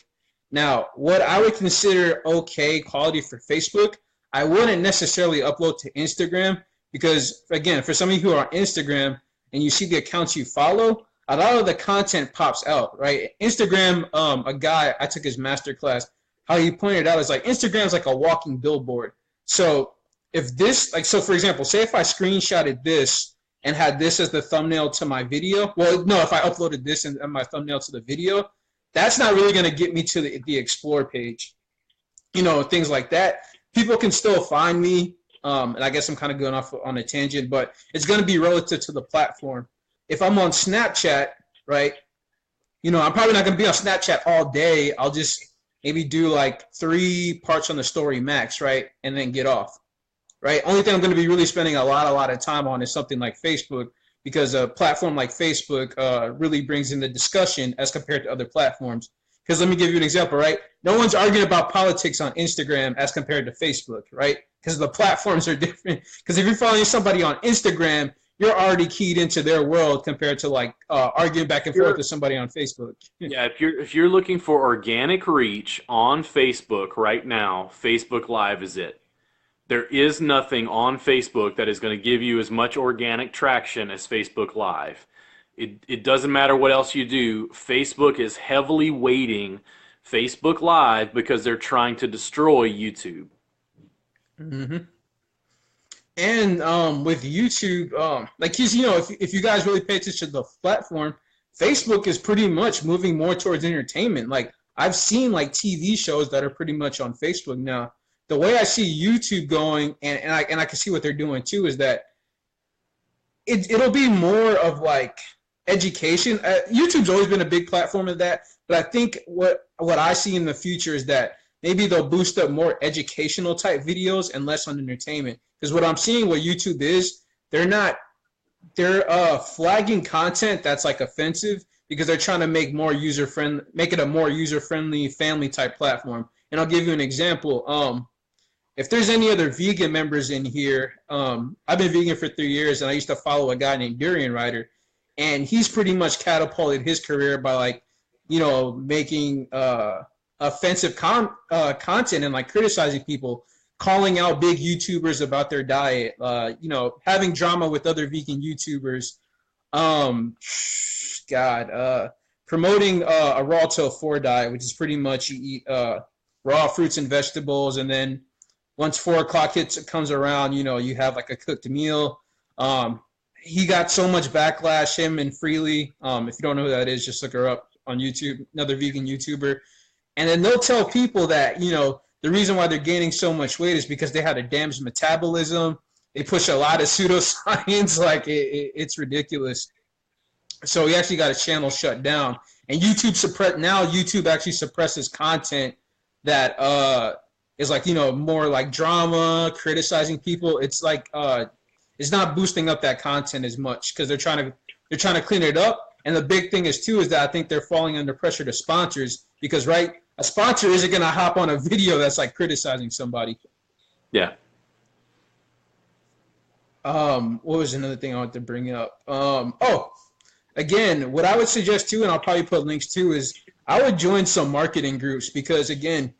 Now, what I would consider okay quality for Facebook, I wouldn't necessarily upload to Instagram because, again, for some of you who are on Instagram and you see the accounts you follow, a lot of the content pops out, right? Instagram, a guy, I took his master class, how he pointed out is like Instagram's like a walking billboard. So if this, like, so for example, say if I screenshotted this and had this as the thumbnail to my video, well, no, if I uploaded this and my thumbnail to the video, that's not really going to get me to the explore page, things like that. People can still find me, and I guess I'm kind of going off on a tangent, but it's going to be relative to the platform. If I'm on Snapchat, right, I'm probably not going to be on Snapchat all day. I'll just maybe do like 3 parts on the story max, right, and then get off, right? Only thing I'm going to be really spending a lot of time on is something like Facebook, because a platform like Facebook really brings in the discussion as compared to other platforms. Because let me give you an example, right? No one's arguing about politics on Instagram as compared to Facebook, right? Because the platforms are different. Because if you're following somebody on Instagram, you're already keyed into their world compared to like arguing back and forth with somebody on Facebook. Yeah, if you're looking for organic reach on Facebook right now, Facebook Live is it. There is nothing on Facebook that is going to give you as much organic traction as Facebook Live. It doesn't matter what else you do. Facebook is heavily weighting Facebook Live because they're trying to destroy YouTube. Mm-hmm. And with YouTube, if you guys really pay attention to the platform, Facebook is pretty much moving more towards entertainment. Like I've seen like TV shows that are pretty much on Facebook now. The way I see YouTube going, and I can see what they're doing too, is that it'll be more of like education. YouTube's always been a big platform of that, but I think what I see in the future is that maybe they'll boost up more educational type videos and less on entertainment. Because what I'm seeing, what YouTube is, they're flagging content that's like offensive because they're trying to make make it a more user friendly family type platform. And I'll give you an example. If there's any other vegan members in here, I've been vegan for 3 years, and I used to follow a guy named Durian Rider, and he's pretty much catapulted his career by like, making offensive content and like criticizing people, calling out big YouTubers about their diet, having drama with other vegan YouTubers, promoting a raw till 4 diet, which is pretty much you eat raw fruits and vegetables, and then once 4 o'clock comes around, you have like a cooked meal. He got so much backlash, him and Freely. If you don't know who that is, just look her up on YouTube, another vegan YouTuber. And then they'll tell people that, the reason why they're gaining so much weight is because they had a damaged metabolism. They push a lot of pseudoscience, like it's ridiculous. So he actually got his channel shut down. And YouTube actually suppresses content that is like, more like drama, criticizing people. It's like it's not boosting up that content as much because they're trying to clean it up. And the big thing is that I think they're falling under pressure to sponsors because, right, a sponsor isn't going to hop on a video that's like criticizing somebody. Yeah. What was another thing I wanted to bring up? Again, what I would suggest too, and I'll probably put links to, is I would join some marketing groups because, again,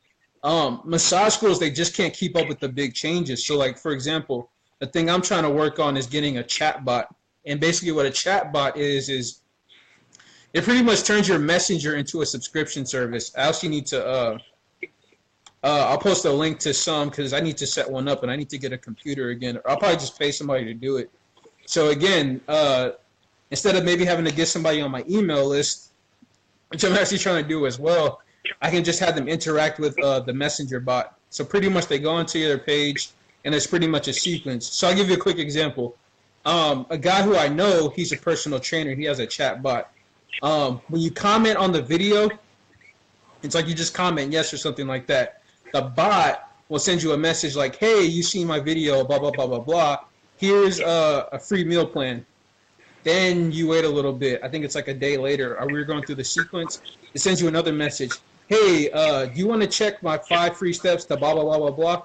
massage schools, they just can't keep up with the big changes. So, like, for example, the thing I'm trying to work on is getting a chat bot. And basically what a chat bot is it pretty much turns your messenger into a subscription service. I actually need to I'll post a link to some because I need to set one up and I need to get a computer again. I'll probably just pay somebody to do it. So again, instead of maybe having to get somebody on my email list, which I'm actually trying to do as well, I can just have them interact with the messenger bot. So pretty much they go onto their page and it's pretty much a sequence. So I'll give you a quick example. A guy who I know, he's a personal trainer. He has a chat bot. When you comment on the video, it's like you just comment yes or something like that. The bot will send you a message like, hey, you seen my video, blah, blah, blah, blah, blah. Here's a free meal plan. Then you wait a little bit. I think it's like a day later. We're going through the sequence. It sends you another message. Hey, do you want to check my 5 free steps to blah, blah, blah, blah, blah?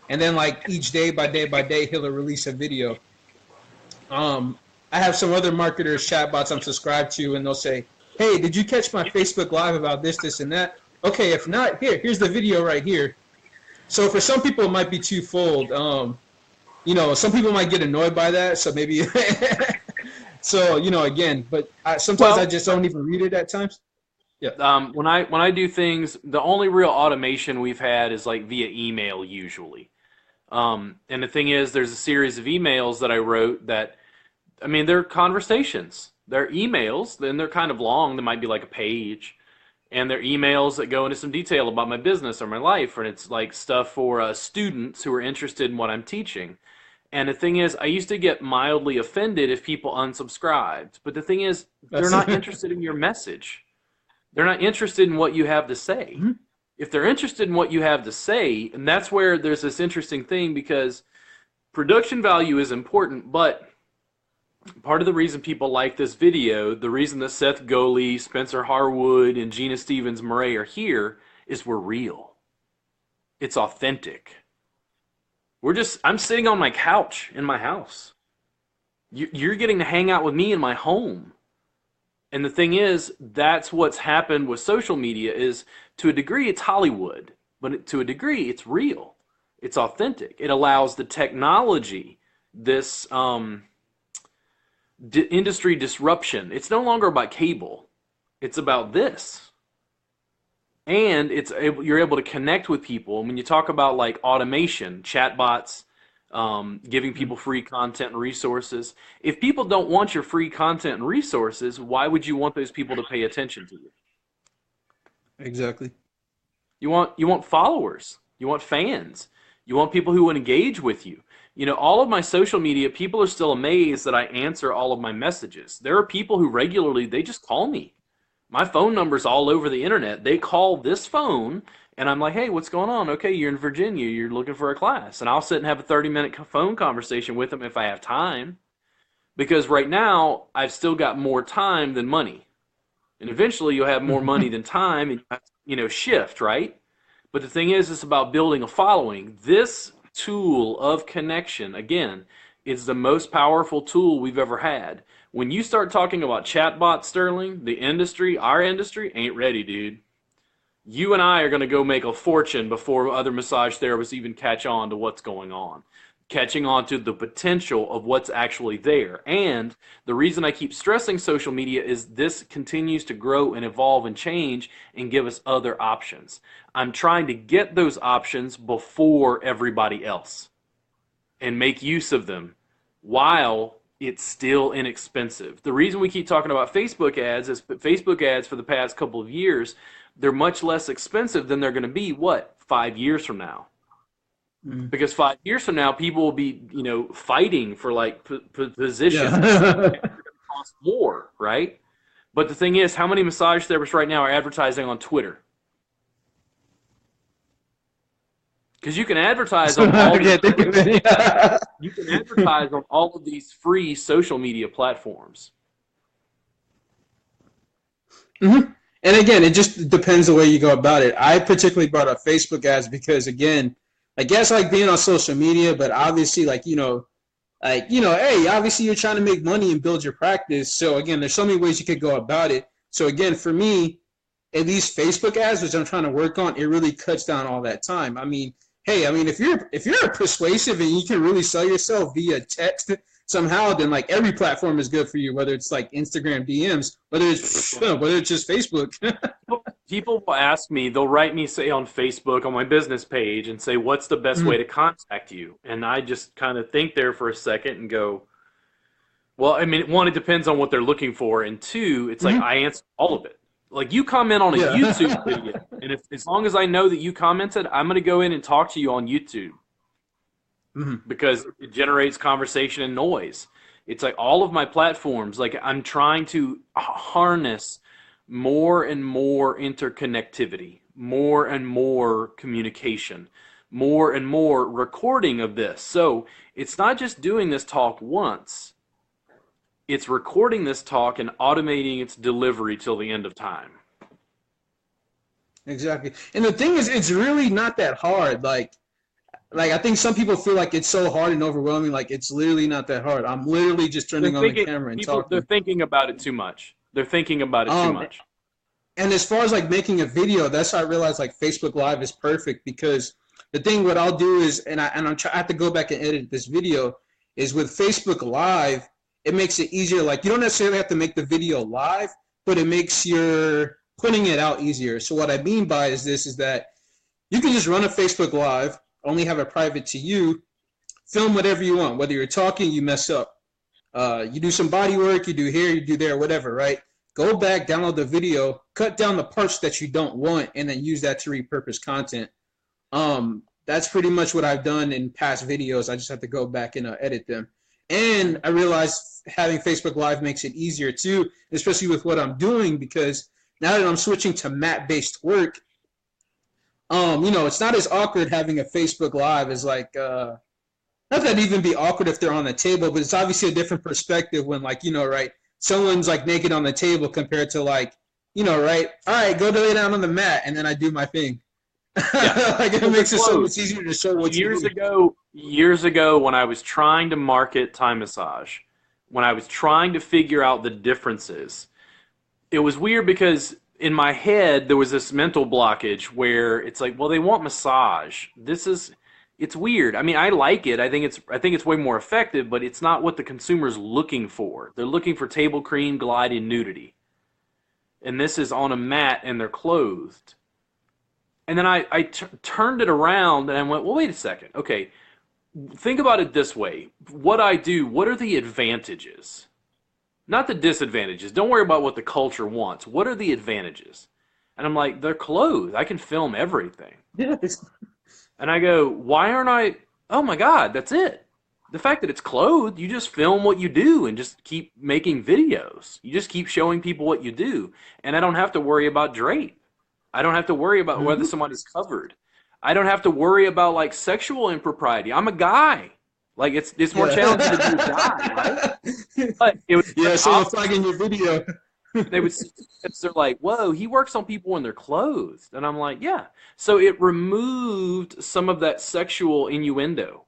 And then like each day by day, he'll release a video. I have some other marketers, chatbots I'm subscribed to, and they'll say, hey, did you catch my Facebook Live about this, this, and that? Okay, if not, here's the video right here. So for some people, it might be twofold. Some people might get annoyed by that, so maybe so, again, but sometimes I just don't even read it at times. Yeah. When I do things, the only real automation we've had is like via email usually. And the thing is, there's a series of emails that I wrote that, they're conversations. They're emails, then they're kind of long. They might be like a page. And they're emails that go into some detail about my business or my life. And it's like stuff for students who are interested in what I'm teaching. And the thing is, I used to get mildly offended if people unsubscribed. But the thing is, they're not interested in your message. They're not interested in what you have to say. Mm-hmm. If they're interested in what you have to say, and that's where there's this interesting thing, because production value is important, but part of the reason people like this video, the reason that Seth Goley, Spencer Harwood, and Gina Stevens Murray are here is we're real. It's authentic. I'm sitting on my couch in my house. You're getting to hang out with me in my home. And the thing is, that's what's happened with social media is, to a degree, it's Hollywood. But to a degree, it's real. It's authentic. It allows the technology, this industry disruption. It's no longer about cable. It's about this. And you're able to connect with people. When you talk about like automation, chatbots, giving people free content and resources. If people don't want your free content and resources, why would you want those people to pay attention to you? Exactly. You want followers. You want fans. You want people who engage with you. All of my social media, people are still amazed that I answer all of my messages. There are people who regularly, they just call me. My phone number's all over the internet. They call this phone, and I'm like, hey, what's going on? Okay, you're in Virginia. You're looking for a class. And I'll sit and have a 30-minute phone conversation with them if I have time. Because right now, I've still got more time than money. And eventually, you'll have more money than time, and shift, right? But the thing is, it's about building a following. This tool of connection, again, is the most powerful tool we've ever had. When you start talking about chatbots, Sterling, our industry ain't ready, dude. You and I are going to go make a fortune before other massage therapists even catch on to what's going on. Catching on to the potential of what's actually there. And the reason I keep stressing social media is this continues to grow and evolve and change and give us other options. I'm trying to get those options before everybody else and make use of them while it's still inexpensive. The reason we keep talking about Facebook ads is Facebook ads for the past couple of years, they're much less expensive than they're going to be, 5 years from now? Because 5 years from now, people will be, fighting for positions. It's going to cost more, right? But the thing is, how many massage therapists right now are advertising on Twitter? Because you can advertise on all you can advertise on all of these free social media platforms. And again, it just depends the way you go about it. I particularly brought up Facebook ads because, again, I guess like being on social media, but obviously hey, obviously you're trying to make money and build your practice. So again, there's so many ways you could go about it. So again, for me, at least Facebook ads, which I'm trying to work on, it really cuts down all that time. I mean, if you're persuasive and you can really sell yourself via text somehow, then like every platform is good for you, whether it's like Instagram DMs, whether it's just Facebook. People will ask me, they'll write me, say, on Facebook, on my business page, and say, what's the best way to contact you? And I just kind of think there for a second and go, well, I mean, one, it depends on what they're looking for, and two, it's like I answer all of it. Like, you comment on a YouTube video, and as long as I know that you commented, I'm going to go in and talk to you on YouTube because it generates conversation and noise. It's like all of my platforms, like I'm trying to harness more and more interconnectivity, more and more communication, more and more recording of this. So it's not just doing this talk once, it's recording this talk and automating its delivery till the end of time. Exactly. And the thing is, it's really not that hard. Like I think some people feel like it's so hard and overwhelming. Like, it's literally not that hard. I'm literally just turning on the camera and talking. They're thinking about it too much. They're thinking about it too much. And as far as like making a video, that's how I realized like Facebook Live is perfect, because the thing what I'll do is, I have to go back and edit this video, is with Facebook Live, it makes it easier. Like, you don't necessarily have to make the video live, but it makes your putting it out easier. So what I mean by is that you can just run a Facebook Live, only have it private to you, film whatever you want. Whether you're talking, you mess up. You do some body work, you do here, you do there, whatever, right? Go back, download the video, cut down the parts that you don't want, and then use that to repurpose content. That's pretty much what I've done in past videos. I just have to go back and edit them. And I realized having Facebook Live makes it easier too, especially with what I'm doing, because now that I'm switching to mat-based work, it's not as awkward having a Facebook Live as like, not that it'd even be awkward if they're on the table, but it's obviously a different perspective when like, right, someone's like naked on the table compared to like, right, all right, go lay down on the mat, and then I do my thing. Yeah. Like, it makes it so much easier to show what years ago when I was trying to market Thai massage, when I was trying to figure out the differences, it was weird because in my head there was this mental blockage where it's like, well, they want massage. It's weird. I mean, I like it. I think it's way more effective, but it's not what the consumer's looking for. They're looking for table cream, glide, and nudity. And this is on a mat and they're clothed. And then I turned it around and I went, well, wait a second. Okay, think about it this way. What I do, what are the advantages? Not the disadvantages. Don't worry about what the culture wants. What are the advantages? And I'm like, they're clothed. I can film everything. Yes. And I go, why aren't I? Oh my God, that's it. the fact that it's clothed, you just film what you do and just keep making videos. You just keep showing people what you do. And I don't have to worry about drape. I don't have to worry about whether someone is covered. I don't have to worry about like sexual impropriety. I'm a guy. Like it's more challenging to be a guy, right? But it was someone flagging your video. they would see tips, they're like, whoa, he works on people when they're clothed. And I'm like, yeah. So it removed some of that sexual innuendo.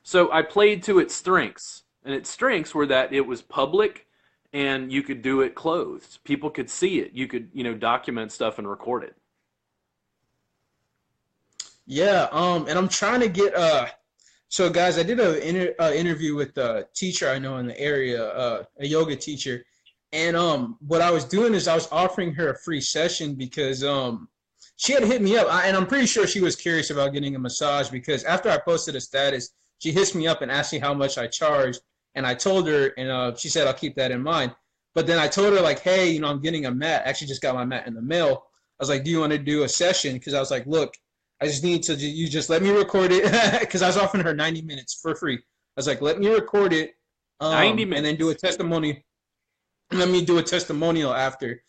So I played to its strengths. And its strengths were that it was public and you could do it clothed. People could see it. You could, document stuff and record it. Yeah, and I'm trying to get so guys, I did an interview with a teacher I know in the area, a yoga teacher. And what I was doing is I was offering her a free session because she had hit me up, and I'm pretty sure she was curious about getting a massage because after I posted a status, she hits me up and asked me how much I charged, and I told her, and she said I'll keep that in mind. But then I told her like, hey, I'm getting a mat. I actually just got my mat in the mail. I was like, do you want to do a session? Because I was like, look, I just need to you just let me record it because I was offering her 90 minutes for free. I was like, let me record it, 90 minutes, and then do a testimony. Let me do a testimonial after,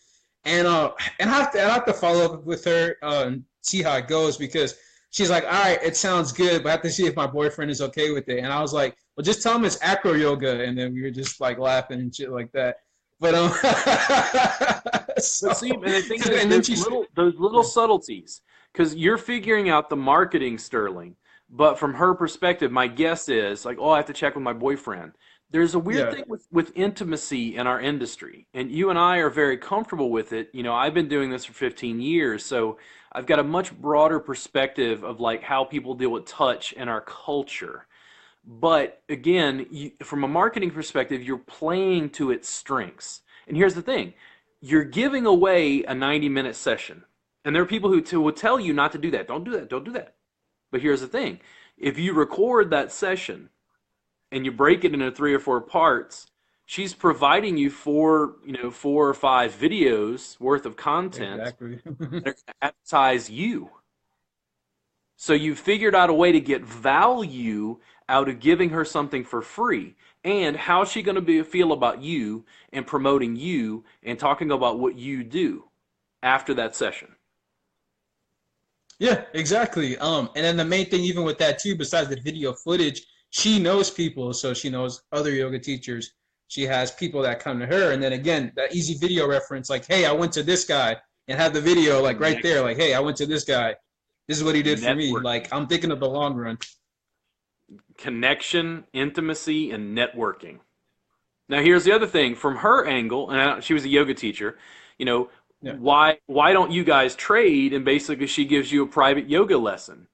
and I have to follow up with her and see how it goes because she's like, all right, it sounds good, but I have to see if my boyfriend is okay with it. And I was like, well, just tell him it's acro yoga, and then we were just like laughing and shit like that. But so, see, and the thing is, those little subtleties, because you're figuring out the marketing, Sterling. But from her perspective, my guess is like, oh, I have to check with my boyfriend. There's a weird thing with intimacy in our industry, and you and I are very comfortable with it. I've been doing this for 15 years, so I've got a much broader perspective of like how people deal with touch in our culture. But again, from a marketing perspective, you're playing to its strengths. And here's the thing. You're giving away a 90-minute session. And there are people who will tell you not to do that. Don't do that. Don't do that. But here's the thing. If you record that session and you break it into 3 or 4 parts, she's providing you 4 or 5 videos worth of content that are going to advertise you. So you figured out a way to get value out of giving her something for free. And how's she going to feel about you and promoting you and talking about what you do after that session? Yeah, exactly. And then the main thing, even with that too, besides the video footage, she knows people, so she knows other yoga teachers. She has people that come to her, and then again, that easy video reference, like, hey, I went to this guy, and have the video like right there, like, hey, I went to this guy. This is what he did for me. Like, I'm thinking of the long run. Connection, intimacy, and networking. Now, here's the other thing from her angle, and she was a yoga teacher. Why don't you guys trade? And basically, she gives you a private yoga lesson.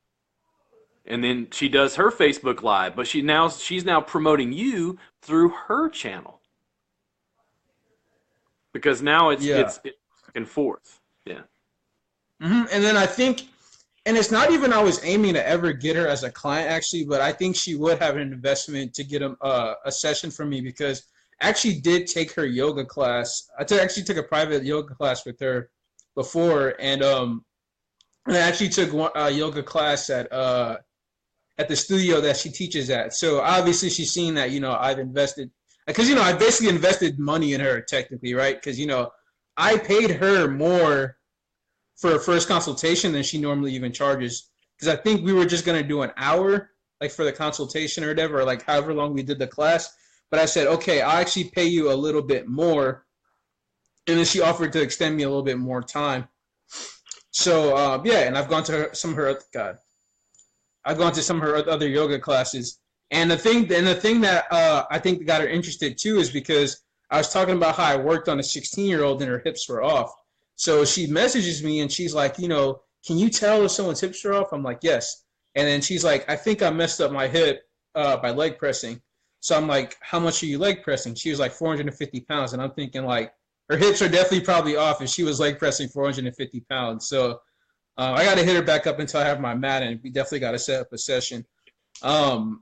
And then she does her Facebook Live, but she's now promoting you through her channel. Because now it's back and forth. Yeah. Mm-hmm. And then I think, and it's not even I was aiming to ever get her as a client actually, but I think she would have an investment to get a session from me because I actually did take her yoga class. I actually took a private yoga class with her before, and I actually took a yoga class at the studio that she teaches at. So obviously she's seen that, I've invested, because, I basically invested money in her technically, right? Because, I paid her more for a first consultation than she normally even charges. Because I think we were just going to do an hour, like for the consultation or whatever, or like however long we did the class. But I said, okay, I'll actually pay you a little bit more. And then she offered to extend me a little bit more time. So, and I've gone to some of her other yoga classes. And the thing that I think got her interested too is because I was talking about how I worked on a 16-year-old and her hips were off. So she messages me and she's like, can you tell if someone's hips are off? I'm like, yes. And then she's like, I think I messed up my hip by leg pressing. So I'm like, how much are you leg pressing? She was like 450 pounds. And I'm thinking like, her hips are definitely probably off if she was leg pressing 450 pounds. So I got to hit her back up until I have my mat, and we definitely got to set up a session. And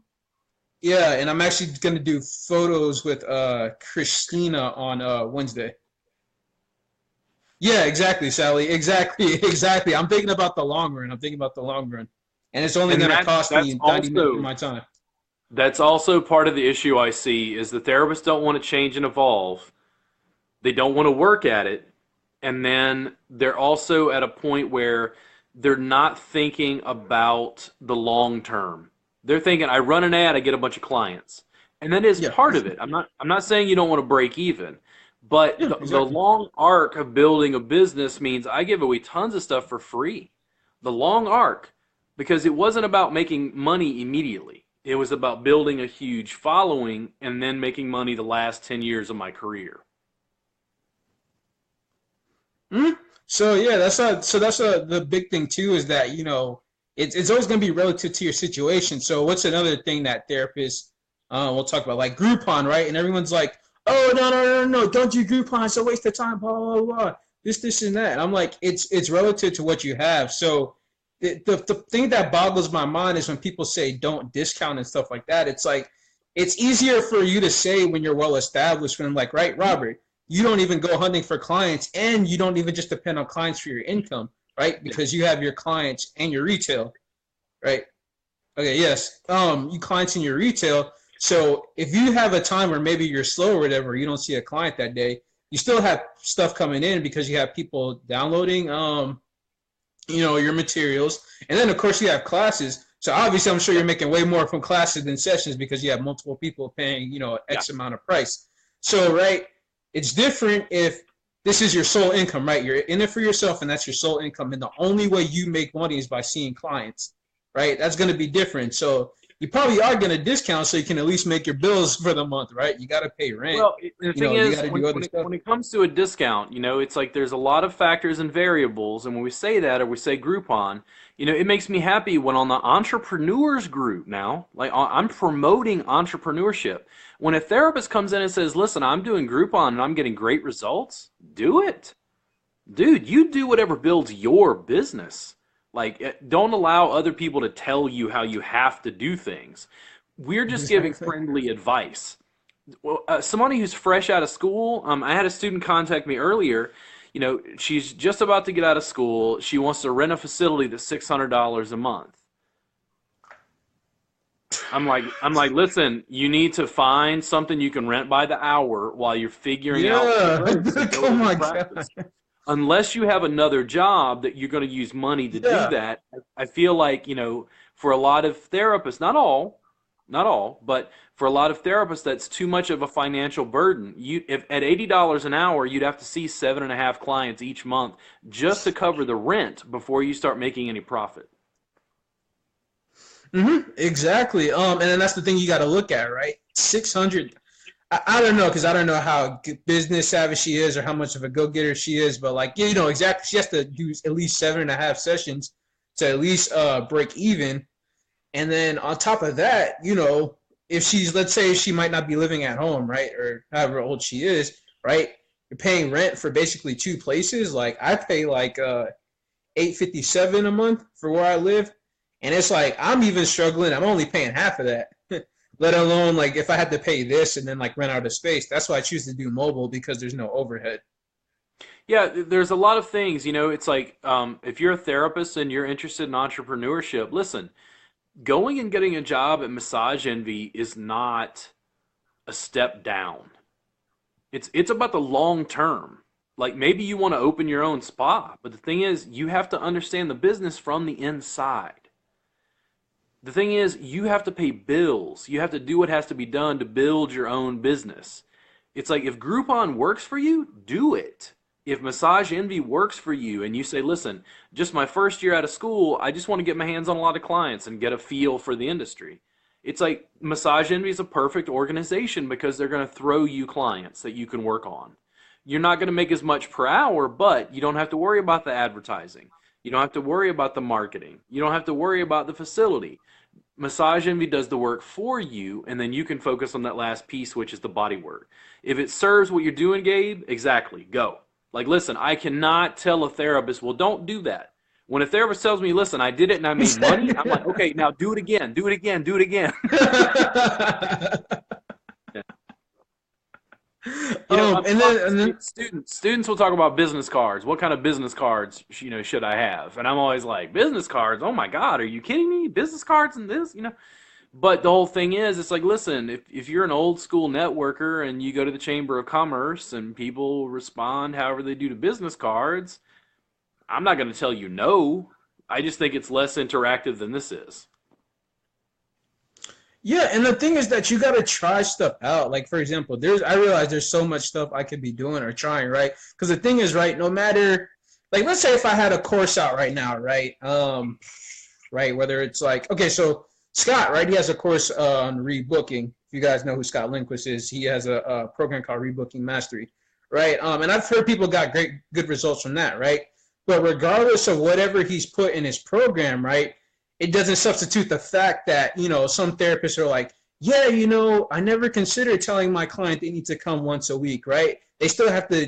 I'm actually going to do photos with Christina on Wednesday. Yeah, exactly, Sally. Exactly. I'm thinking about the long run. And it's only going to cost me 90 minutes of my time. That's also part of the issue I see is the therapists don't want to change and evolve. They don't want to work at it. And then they're also at a point where they're not thinking about the long term. They're thinking, I run an ad, I get a bunch of clients. And that is Yeah, part of it. I'm not saying you don't want to break even. But yeah, the exactly. long arc of building a business means I give away tons of stuff for free. The long arc, because it wasn't about making money immediately. It was about building a huge following and then making money the last 10 years of my career. Mhm. So yeah, that's the big thing too is that it's always going to be relative to your situation. So what's another thing that therapists we'll talk about like Groupon, right? And everyone's like, oh no, don't do Groupon, it's a waste of time, blah blah blah, this and that. And I'm like, it's relative to what you have. So the thing that boggles my mind is when people say don't discount and stuff like that. It's like it's easier for you to say when you're well established. When I'm like, right, Robert, you don't even go hunting for clients, and you don't even just depend on clients for your income, right? Yeah. Because you have your clients and your retail, right? Okay, yes. You clients in your retail. So if you have a time where maybe you're slow or whatever, you don't see a client that day, you still have stuff coming in because you have people downloading, your materials, and then of course you have classes. So obviously, I'm sure you're making way more from classes than sessions because you have multiple people paying, Yeah. X amount of price. So right, it's different if this is your sole income, right? You're in it for yourself, and that's your sole income, and the only way you make money is by seeing clients, right? That's going to be different. So you probably are going to discount so you can at least make your bills for the month, right? You got to pay rent. Well, the thing You is, got to when, do other when, it, stuff. when it comes to a discount, it's like there's a lot of factors and variables. And when we say that or we say Groupon, it makes me happy when on the entrepreneurs group now, like I'm promoting entrepreneurship. When a therapist comes in and says, listen, I'm doing Groupon and I'm getting great results, do it. Dude, you do whatever builds your business. Like, don't allow other people to tell you how you have to do things. We're just giving Exactly. friendly advice. Well, somebody who's fresh out of school, I had a student contact me earlier. She's just about to get out of school. She wants to rent a facility that's $600 a month. I'm like, listen, you need to find something you can rent by the hour while you're figuring out the Yeah. ropes and go Oh to the my god. practice. Unless you have another job that you're going to use money to do Yeah. that, I feel like, for a lot of therapists, not all, but for a lot of therapists, that's too much of a financial burden. If at $80 an hour, you'd have to see 7.5 clients each month just to cover the rent before you start making any profit. Exactly. And then that's the thing you got to look at, right? 600. I don't know because I don't know how business savvy she is or how much of a go getter she is, but like exactly, she has to do at least 7.5 sessions to at least break even. And then on top of that, if she's, let's say she might not be living at home, right, or however old she is, right, you're paying rent for basically two places. Like I pay like 857 a month for where I live, and it's like I'm even struggling. I'm only paying half of that. Let alone like if I had to pay this and then like rent out a space. That's why I choose to do mobile because there's no overhead. Yeah, there's a lot of things. It's like if you're a therapist and you're interested in entrepreneurship, listen, going and getting a job at Massage Envy is not a step down. It's about the long term. Like maybe you want to open your own spa, but the thing is you have to understand the business from the inside. The thing is you have to pay bills. You have to do what has to be done to build your own business. It's like if Groupon works for you, do it. If Massage Envy works for you and you say, listen, just my first year out of school, I just want to get my hands on a lot of clients and get a feel for the industry. It's like Massage Envy is a perfect organization because they're going to throw you clients that you can work on. You're not going to make as much per hour, but you don't have to worry about the advertising. You don't have to worry about the marketing. You don't have to worry about the facility. Massage Envy does the work for you, and then you can focus on that last piece, which is the body work. If it serves what you're doing, Gabe, exactly, go. Like, listen, I cannot tell a therapist, well, don't do that. When a therapist tells me, listen, I did it and I made money, I'm like, okay, now do it again, do it again, do it again. Yeah. Students will talk about business cards. What kind of business cards, should I have? And I'm always like, business cards? Oh my God, are you kidding me? Business cards and this, But the whole thing is, it's like, listen, if you're an old school networker and you go to the Chamber of Commerce and people respond however they do to business cards, I'm not going to tell you no. I just think it's less interactive than this is. Yeah, and the thing is that you gotta try stuff out. Like for example, I realize there's so much stuff I could be doing or trying, right? Because the thing is, right, no matter like let's say if I had a course out right now, right? Right, whether it's like okay, so Scott, right, he has a course on rebooking. If you guys know who Scott Lindquist is, he has a program called Rebooking Mastery, right? And I've heard people got good results from that, right? But regardless of whatever he's put in his program, right, it doesn't substitute the fact that, some therapists are like, yeah, I never considered telling my client they need to come once a week, right? They still have to,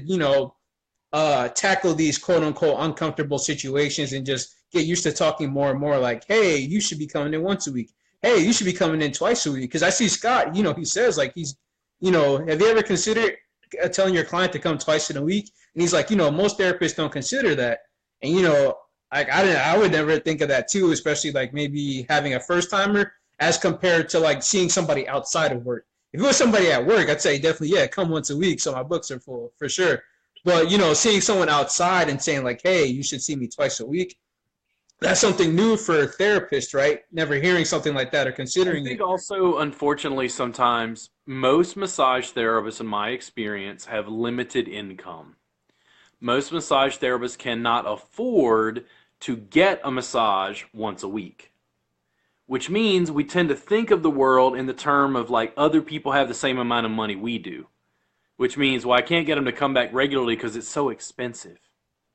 tackle these quote unquote uncomfortable situations and just get used to talking more and more like, hey, you should be coming in once a week. Hey, you should be coming in twice a week. Because I see Scott, he says like have you ever considered telling your client to come twice in a week? And he's like, most therapists don't consider that. And, like I would never think of that too, especially like maybe having a first timer as compared to like seeing somebody outside of work. If it was somebody at work, I'd say definitely, yeah, come once a week so my books are full for sure. But, seeing someone outside and saying like, hey, you should see me twice a week, that's something new for a therapist, right? Never hearing something like that or considering I think it. also, unfortunately, sometimes most massage therapists, in my experience, have limited income. Most massage therapists cannot afford to get a massage once a week, which means we tend to think of the world in the term of like other people have the same amount of money we do, which means, well, I can't get them to come back regularly because it's so expensive.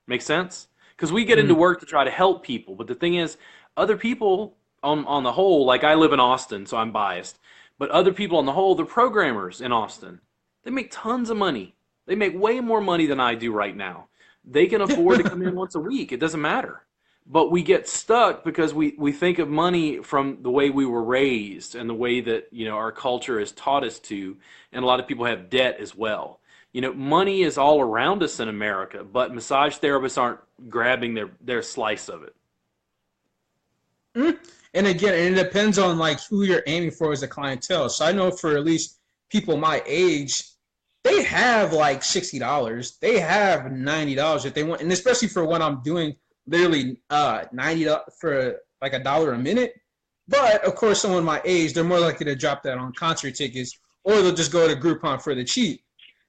Make sense? Because we get into work to try to help people, but the thing is, other people on the whole, like I live in Austin, so I'm biased, but other people on the whole, they're programmers in Austin. They make tons of money. They make way more money than I do right now. They can afford to come in once a week. It doesn't matter. But we get stuck because we think of money from the way we were raised and the way that, our culture has taught us to. And a lot of people have debt as well. Money is all around us in America, but massage therapists aren't grabbing their slice of it. And again, it depends on like who you're aiming for as a clientele. So I know for at least people my age, they have like $60. They have $90 if they want, and especially for what I'm doing, literally $90 for like $1 a minute. But of course, someone my age, they're more likely to drop that on concert tickets, or they'll just go to Groupon for the cheap.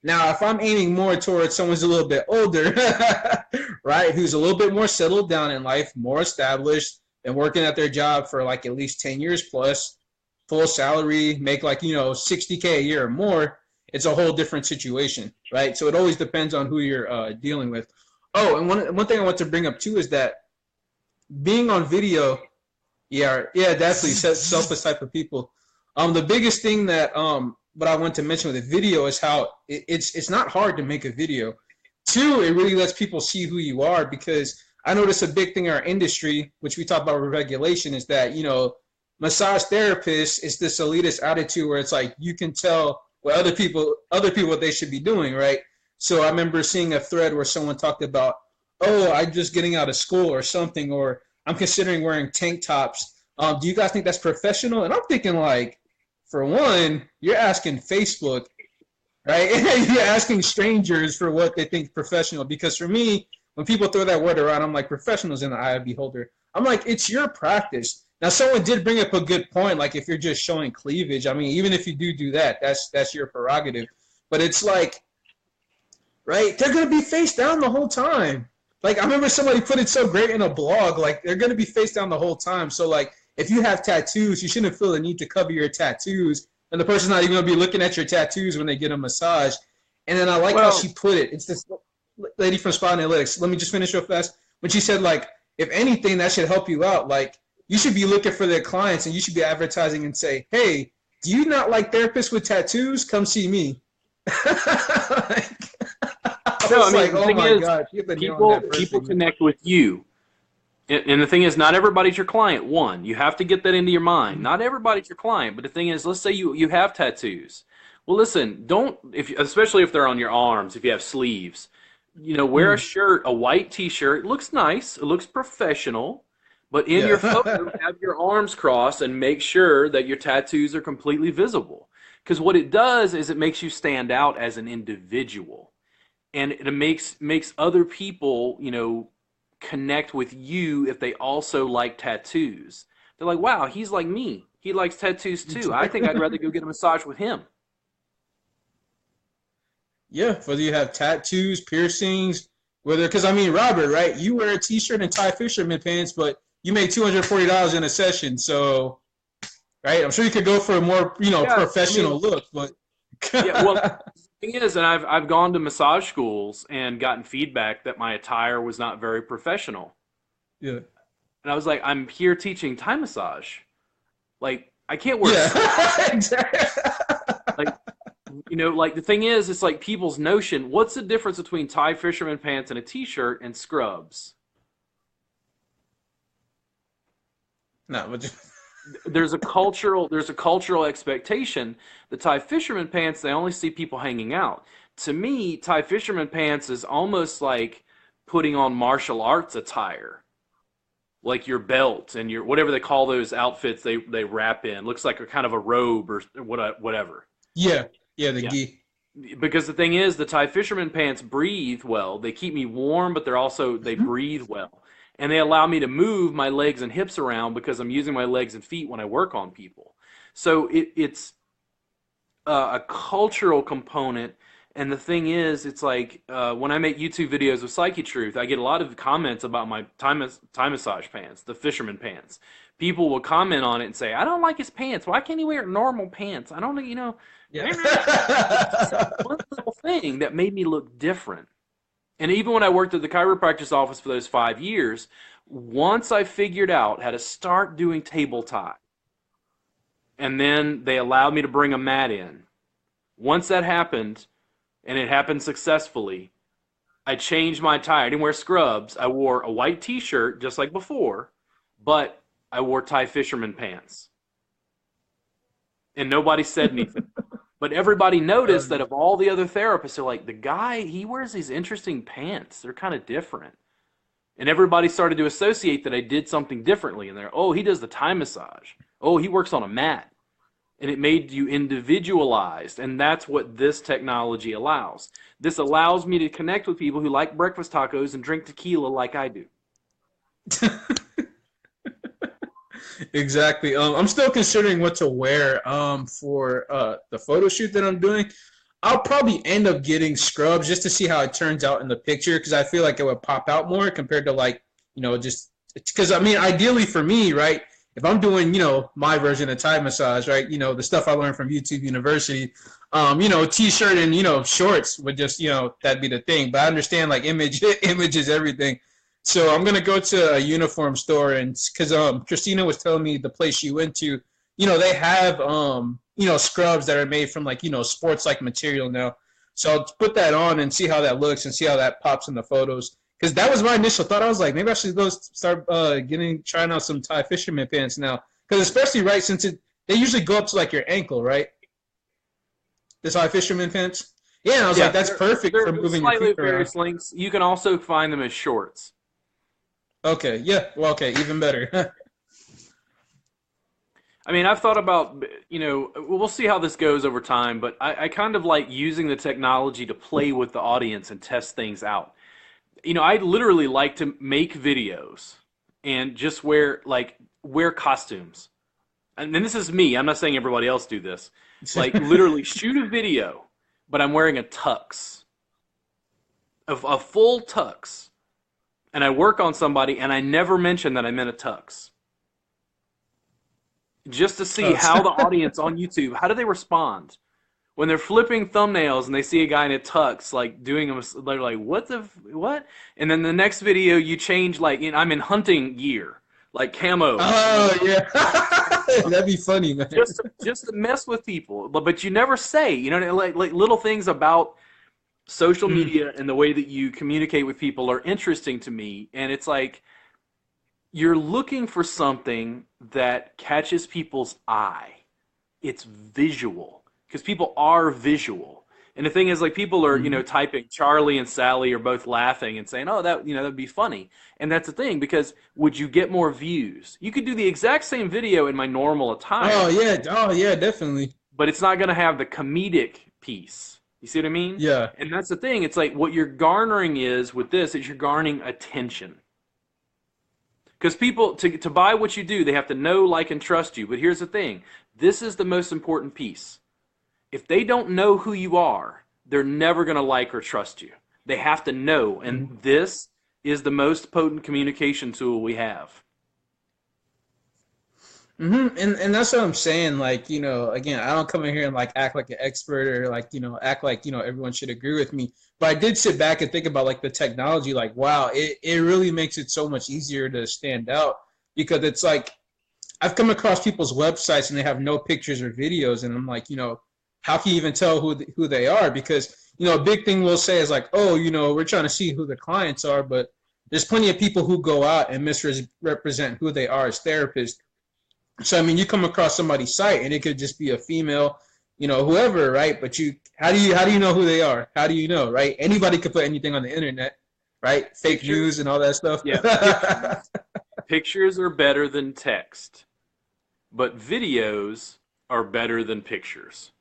Now, if I'm aiming more towards someone's a little bit older, right, who's a little bit more settled down in life, more established, been working at their job for like at least 10 years plus, full salary, make like, $60K a year or more, it's a whole different situation, right? So it always depends on who you're dealing with. Oh, and one thing I want to bring up too is that being on video, definitely selfless type of people. The biggest thing that what I want to mention with a video is how it's not hard to make a video. Two, it really lets people see who you are, because I notice a big thing in our industry, which we talk about with regulation, is that, massage therapists, it's this elitist attitude where it's like you can tell what other people what they should be doing, right? So I remember seeing a thread where someone talked about, oh, I'm just getting out of school or something, or I'm considering wearing tank tops. Do you guys think that's professional? And I'm thinking like, for one, you're asking Facebook, right? You're asking strangers for what they think is professional. Because for me, when people throw that word around, I'm like, professional's in the eye of the beholder. I'm like, it's your practice. Now, someone did bring up a good point. Like, if you're just showing cleavage, I mean, even if you do that, that's your prerogative. But it's like, right, they're going to be face down the whole time. Like, I remember somebody put it so great in a blog, like, they're going to be face down the whole time. So, like, if you have tattoos, you shouldn't feel the need to cover your tattoos. And the person's not even going to be looking at your tattoos when they get a massage. And then I like how she put it. It's this lady from Spot Analytics. Let me just finish real fast. When she said, like, if anything, that should help you out. Like, you should be looking for their clients, and you should be advertising and say, hey, do you not like therapists with tattoos? Come see me. People connect with you. And the thing is, not everybody's your client. One, you have to get that into your mind. Not everybody's your client. But the thing is, let's say you have tattoos. Well, listen, especially if they're on your arms, if you have sleeves, wear a shirt, a white T-shirt. It looks nice. It looks professional. But in your photo, Yeah. have your arms crossed and make sure that your tattoos are completely visible. Because what it does is it makes you stand out as an individual, and it makes other people, connect with you if they also like tattoos. They're like, wow, he's like me. He likes tattoos too. I think I'd rather go get a massage with him. Yeah, whether you have tattoos, piercings, whether because I mean, Robert, right? You wear a T-shirt and tie fisherman pants, but you make $240 in a session. So, right? I'm sure you could go for a more Yeah, I mean, professional look, but yeah. Well, the thing is, and I've gone to massage schools and gotten feedback that my attire was not very professional. yeah, And I was like, I'm here teaching Thai massage. Like, I can't wear yeah, scrubs. exactly. Like, like the thing is, it's like people's notion. What's the difference between Thai fisherman pants and a t-shirt and scrubs? No, but There's a cultural expectation. The Thai fisherman pants, they only see people hanging out. To me, Thai fisherman pants is almost like putting on martial arts attire, like your belt and your whatever they call those outfits they wrap in. Looks like a kind of a robe or whatever. yeah, yeah, the Yeah. gi. Because the thing is, the Thai fisherman pants breathe well. They keep me warm, but they Mhm. breathe well, and they allow me to move my legs and hips around because I'm using my legs and feet when I work on people. So it's a cultural component. And the thing is, it's like when I make YouTube videos with Psyche Truth, I get a lot of comments about my Thai massage pants, the fisherman pants. People will comment on it and say, "I don't like his pants. Why can't he wear normal pants? I don't know, Yeah. It's just that one little thing that made me look different. And even when I worked at the chiropractor's office for those 5 years, once I figured out how to start doing table tie, and then they allowed me to bring a mat in. Once that happened, and it happened successfully, I changed my attire. I didn't wear scrubs. I wore a white t-shirt just like before, but I wore Thai fisherman pants. And nobody said anything. But everybody noticed that of all the other therapists, they're like, the guy, he wears these interesting pants. They're kind of different. And everybody started to associate that I did something differently. And they're, oh, he does the Thai massage. Oh, he works on a mat. And it made you individualized. And that's what this technology allows. This allows me to connect with people who like breakfast tacos and drink tequila like I do. Exactly. I'm still considering what to wear for the photo shoot that I'm doing. I'll probably end up getting scrubs just to see how it turns out in the picture because I feel like it would pop out more compared to like, just because I mean, ideally for me, right? If I'm doing, my version of Thai massage, right? The stuff I learned from YouTube University, t-shirt and, shorts would just, that'd be the thing. But I understand like image is everything. So I'm gonna go to a uniform store and because Christina was telling me the place she went to, they have scrubs that are made from like sports like material now. So I'll put that on and see how that looks and see how that pops in the photos. Because that was my initial thought. I was like, maybe I should go start trying out some Thai fisherman pants now. Because especially right since they usually go up to like your ankle, right? The Thai fisherman pants. Yeah, I was like, that's perfect for moving your Slightly feet around. various lengths. You can also find them as shorts. Okay, yeah, well, okay, even better. I mean, I've thought about, we'll see how this goes over time, but I kind of like using the technology to play with the audience and test things out. I literally like to make videos and just wear costumes. And then this is me. I'm not saying everybody else do this. Like literally shoot a video, but I'm wearing a tux, a full tux, and I work on somebody, and I never mention that I'm in a tux, just to see how the audience on YouTube, how do they respond when they're flipping thumbnails and they see a guy in a tux like doing them. They're like, what? And then the next video you change like I'm in hunting gear, like camo. Oh yeah, that'd be funny, man. Just to mess with people, but you never say, like little things about social media and the way that you communicate with people are interesting to me. And it's like you're looking for something that catches people's eye. It's visual because people are visual. And the thing is, like, people are, typing Charlie and Sally are both laughing and saying, oh, that'd be funny. And that's the thing, because would you get more views? You could do the exact same video in my normal attire. Oh yeah, definitely. But it's not going to have the comedic piece. You see what I mean? Yeah. And that's the thing. It's like what you're garnering with this is you're garnering attention. Because people, to buy what you do, they have to know, like, and trust you. But here's the thing. This is the most important piece. If they don't know who you are, they're never going to like or trust you. They have to know, and this is the most potent communication tool we have. And that's what I'm saying. Like, again, I don't come in here and like act like an expert or like, act like, everyone should agree with me. But I did sit back and think about like the technology, like, wow, it really makes it so much easier to stand out, because it's like I've come across people's websites and they have no pictures or videos, and I'm like, how can you even tell who they are? Because, a big thing we'll say is like, oh, we're trying to see who the clients are, but there's plenty of people who go out and misrepresent who they are as therapists. So, I mean, you come across somebody's site and it could just be a female, whoever, right? But how do you know who they are? How do you know, right? Anybody could put anything on the internet, right? Fake news and all that stuff. Yeah. Pictures are better than text, but videos are better than pictures.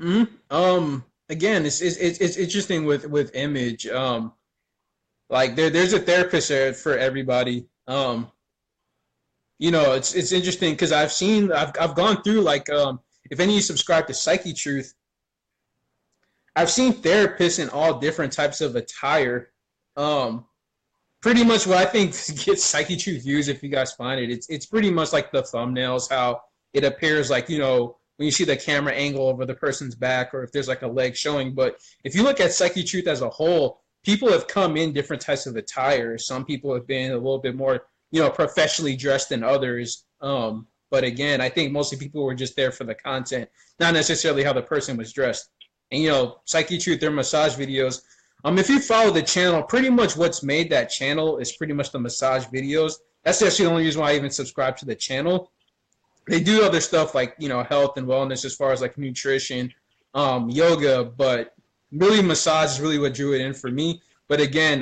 Again, it's interesting with image. Like there's a therapist there for everybody. It's interesting because I've gone through like if any of you subscribe to Psyche Truth, I've seen therapists in all different types of attire. Pretty much what I think gets Psyche Truth views, if you guys find it, it's pretty much like the thumbnails, how it appears like, when you see the camera angle over the person's back, or if there's like a leg showing. But if you look at Psyche Truth as a whole, people have come in different types of attire. Some people have been a little bit more, professionally dressed than others. But again, I think mostly people were just there for the content, not necessarily how the person was dressed. And, Psyche Truth, their massage videos, if you follow the channel, pretty much what's made that channel is pretty much the massage videos. That's actually the only reason why I even subscribe to the channel. They do other stuff like, health and wellness as far as like nutrition, yoga, but really massage is really what drew it in for me. But again,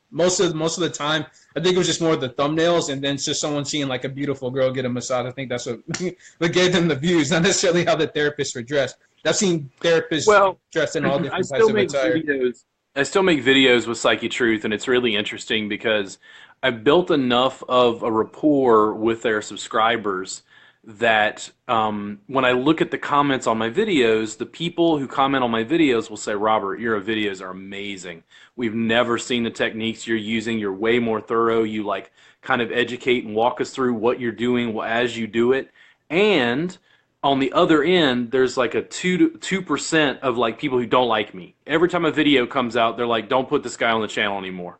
most of the time, I think it was just more the thumbnails, and then it's just someone seeing like a beautiful girl get a massage. I think that's what gave them the views, not necessarily how the therapists were dressed. I've seen therapists dressed in all different types of attire. I still make videos with Psyche Truth, and it's really interesting because I built enough of a rapport with their subscribers that when I look at the comments on my videos, the people who comment on my videos will say, Robert, your videos are amazing. We've never seen the techniques you're using. You're way more thorough. You like kind of educate and walk us through what you're doing as you do it. And on the other end, there's like a 2% of like people who don't like me. Every time a video comes out, they're like, don't put this guy on the channel anymore.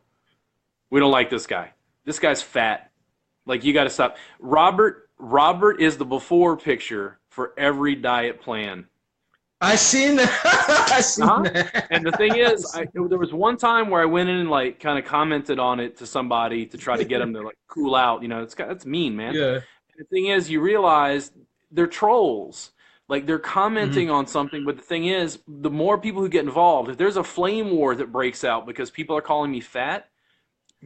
We don't like this guy. This guy's fat. Like, you got to stop. Robert is the before picture for every diet plan. I seen that. And the thing is, there was one time where I went in and like kind of commented on it to somebody to try to get them to like cool out. That's mean, man. Yeah. And the thing is, you realize they're trolls. Like, they're commenting on something, but the thing is, the more people who get involved, if there's a flame war that breaks out because people are calling me fat,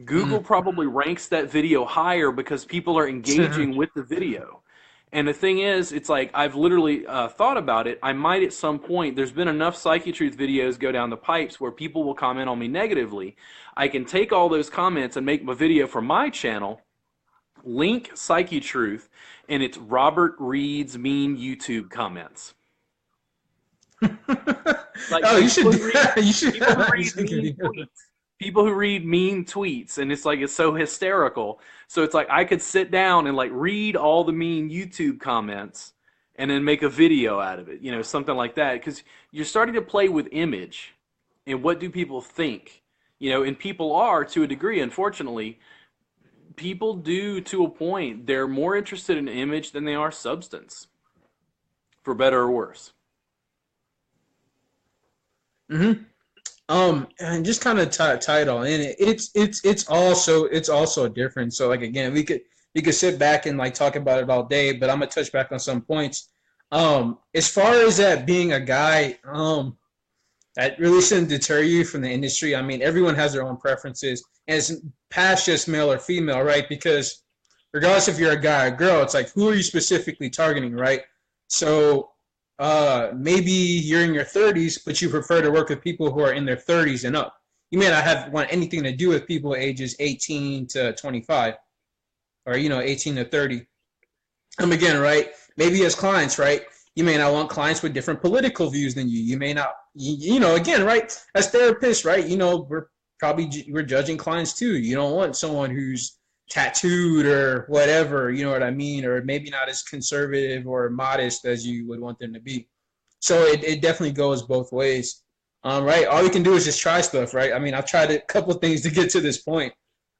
Google probably ranks that video higher because people are engaging with the video. And the thing is, it's like, I've literally thought about it. I might at some point, there's been enough Psyche Truth videos go down the pipes where people will comment on me negatively. I can take all those comments and make a video for my channel, link Psyche Truth, and it's Robert Reed's mean YouTube comments. Like, you should people who read mean tweets, and it's like, it's so hysterical. So it's like, I could sit down and like read all the mean YouTube comments and then make a video out of it, something like that. Because you're starting to play with image and what do people think, and people are, to a degree, unfortunately, people do, to a point, they're more interested in image than they are substance, for better or worse. And just kind of tie it all in. It's also different. So like, again, we could sit back and like talk about it all day, but I'm gonna touch back on some points. As far as that being a guy, that really shouldn't deter you from the industry. I mean, everyone has their own preferences, and it's past just male or female, right? Because regardless if you're a guy or a girl, it's like, who are you specifically targeting, right? So maybe you're in your 30s, but you prefer to work with people who are in their 30s and up. You may not want anything to do with people ages 18 to 25, or 18 to 30. Again, right? Maybe as clients, right? You may not want clients with different political views than you. You may not, again, right? As therapists, right? We're judging clients too. You don't want someone who's tattooed or whatever, you know what I mean? Or maybe not as conservative or modest as you would want them to be. So it definitely goes both ways, right? All you can do is just try stuff, right? I mean, I've tried a couple of things to get to this point.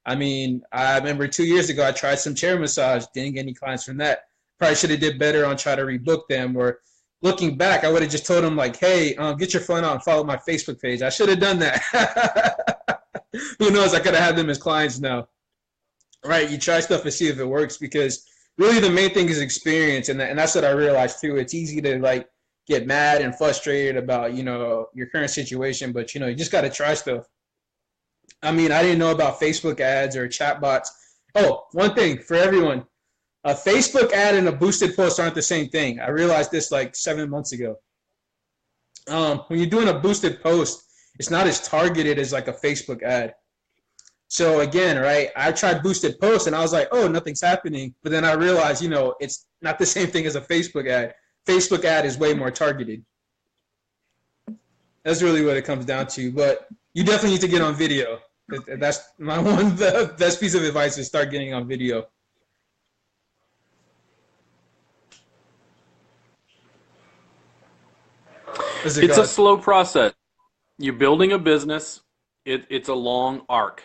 I mean, I remember 2 years ago, I tried some chair massage, didn't get any clients from that. Probably should have did better on trying to rebook them, or looking back, I would have just told them like, hey, get your phone out and follow my Facebook page. I should have done that. Who knows? I could have had them as clients now. Right? You try stuff and see if it works, because really the main thing is experience, and that's what I realized too. It's easy to like get mad and frustrated about your current situation, but you just got to try stuff. I mean, I didn't know about Facebook ads or chatbots. Oh, one thing for everyone. A Facebook ad and a boosted post aren't the same thing. I realized this like 7 months ago. When you're doing a boosted post, it's not as targeted as like a Facebook ad. So again, right, I tried boosted posts and I was like, oh, nothing's happening. But then I realized, it's not the same thing as a Facebook ad. Facebook ad is way more targeted. That's really what it comes down to. But you definitely need to get on video. That's the best piece of advice, is start getting on video. It's a slow process. You're building a business. It's a long arc,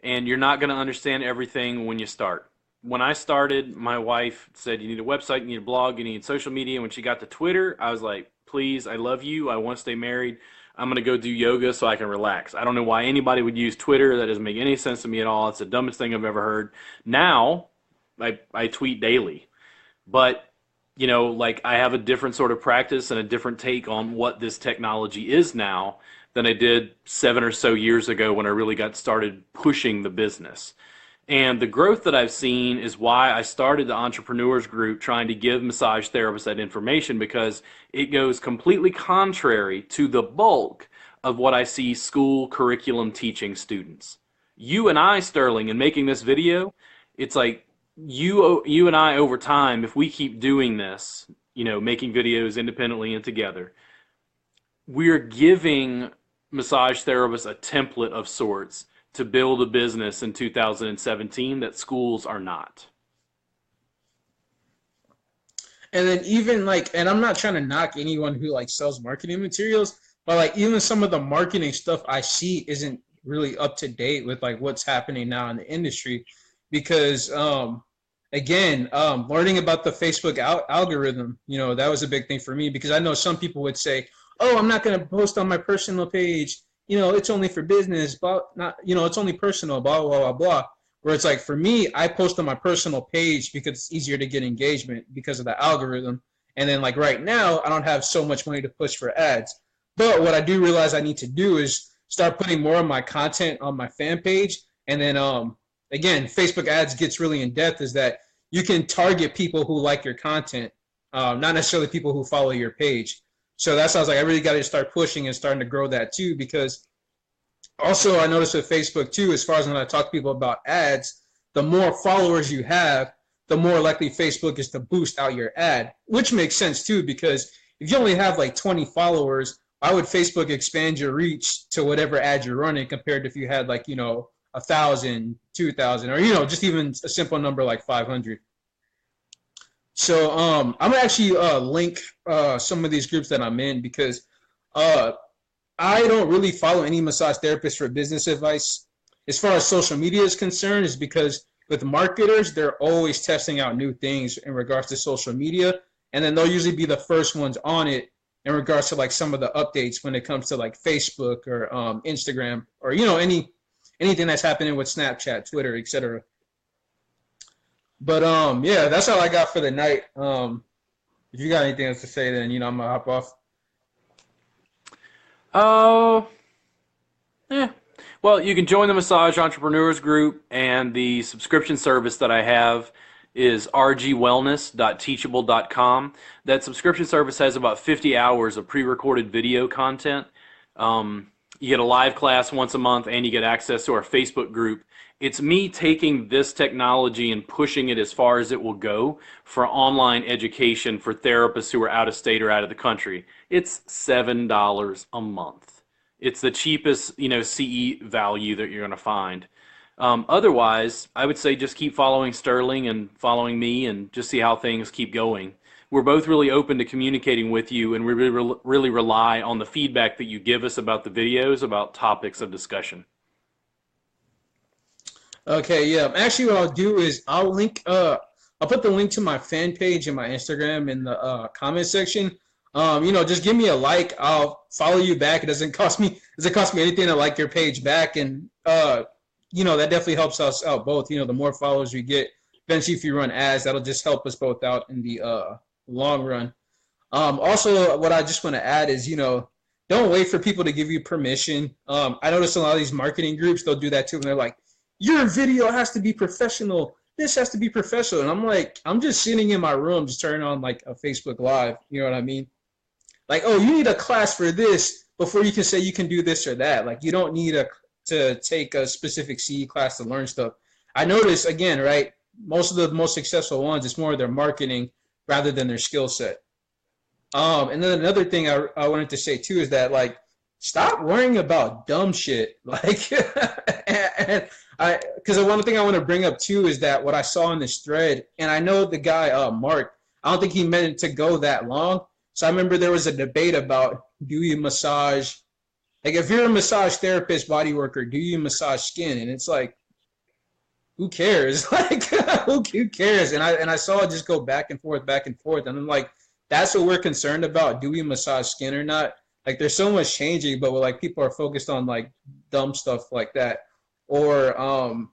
and you're not going to understand everything when you start. When I started, my wife said, you need a website, you need a blog, you need social media. When she got to Twitter, I was like, please, I love you. I want to stay married. I'm going to go do yoga so I can relax. I don't know why anybody would use Twitter. That doesn't make any sense to me at all. It's the dumbest thing I've ever heard. Now, I tweet daily. But like I have a different sort of practice and a different take on what this technology is now than I did 7 or so years ago when I really got started pushing the business. And the growth that I've seen is why I started the entrepreneurs group, trying to give massage therapists that information, because it goes completely contrary to the bulk of what I see school curriculum teaching students. You and I, Sterling, in making this video, it's like, you and I, over time, if we keep doing this, making videos independently and together, we're giving massage therapists a template of sorts to build a business in 2017 that schools are not. And then even and I'm not trying to knock anyone who sells marketing materials, but even some of the marketing stuff I see isn't really up to date with what's happening now in the industry. Because again, learning about the Facebook algorithm, that was a big thing for me, because I know some people would say, oh, I'm not going to post on my personal page. It's only for business, but not, it's only personal, blah, blah, blah, blah. Where it's for me, I post on my personal page because it's easier to get engagement because of the algorithm. And then right now, I don't have so much money to push for ads. But what I do realize I need to do is start putting more of my content on my fan page. And then, again, Facebook ads gets really in depth, is that you can target people who like your content, not necessarily people who follow your page. So that sounds like I really got to start pushing and starting to grow that too, because also I noticed with Facebook too, as far as when I talk to people about ads, the more followers you have, the more likely Facebook is to boost out your ad, which makes sense too, because if you only have 20 followers, why would Facebook expand your reach to whatever ad you're running compared to if you had 1,000, 2,000, or just even a simple number like 500. So I'm gonna actually link some of these groups that I'm in, because I don't really follow any massage therapists for business advice. As far as social media is concerned, is because with marketers, they're always testing out new things in regards to social media, and then they'll usually be the first ones on it in regards to some of the updates when it comes to Facebook or Instagram, or anything that's happening with Snapchat, Twitter, etc. But yeah, that's all I got for the night. If you got anything else to say, then I'm gonna hop off. Oh, yeah. Well, you can join the Massage Entrepreneurs Group, and the subscription service that I have is rgwellness.teachable.com. That subscription service has about 50 hours of pre-recorded video content. You get a live class once a month, and you get access to our Facebook group. It's me taking this technology and pushing it as far as it will go for online education for therapists who are out of state or out of the country. It's $7 a month. It's the cheapest, CE value that you're going to find. Otherwise, I would say just keep following Sterling and following me and just see how things keep going. We're both really open to communicating with you, and we really rely on the feedback that you give us about the videos, about topics of discussion. Okay, yeah. Actually, what I'll do is I'll put the link to my fan page and my Instagram in the comment section. Just give me a like. I'll follow you back. It doesn't cost me anything to like your page back, and that definitely helps us out both. The more followers we get, eventually if you run ads, that'll just help us both out in the long run. Also, what I just want to add is, don't wait for people to give you permission. I notice a lot of these marketing groups, they'll do that too, and they're like, your video has to be professional. This has to be professional. And I'm like, I'm just sitting in my room, just turning on like a Facebook Live. You know what I mean? Like, oh, you need a class for this before you can say you can do this or that. Like, you don't need to take a specific CE class to learn stuff. I notice, again, right, most of the most successful ones, it's more of their marketing rather than their skill set. And then another thing I wanted to say, too, is that, like, stop worrying about dumb shit. Like, because the one thing I want to bring up too is that what I saw in this thread, and I know the guy Mark, I don't think he meant it to go that long. So I remember there was a debate about, do you massage, like if you're a massage therapist, body worker, do you massage skin? And it's like, who cares? Like, who cares? And I saw it just go back and forth, and I'm like, that's what we're concerned about. Do we massage skin or not? Like, there's so much changing, but like people are focused on like dumb stuff like that, or a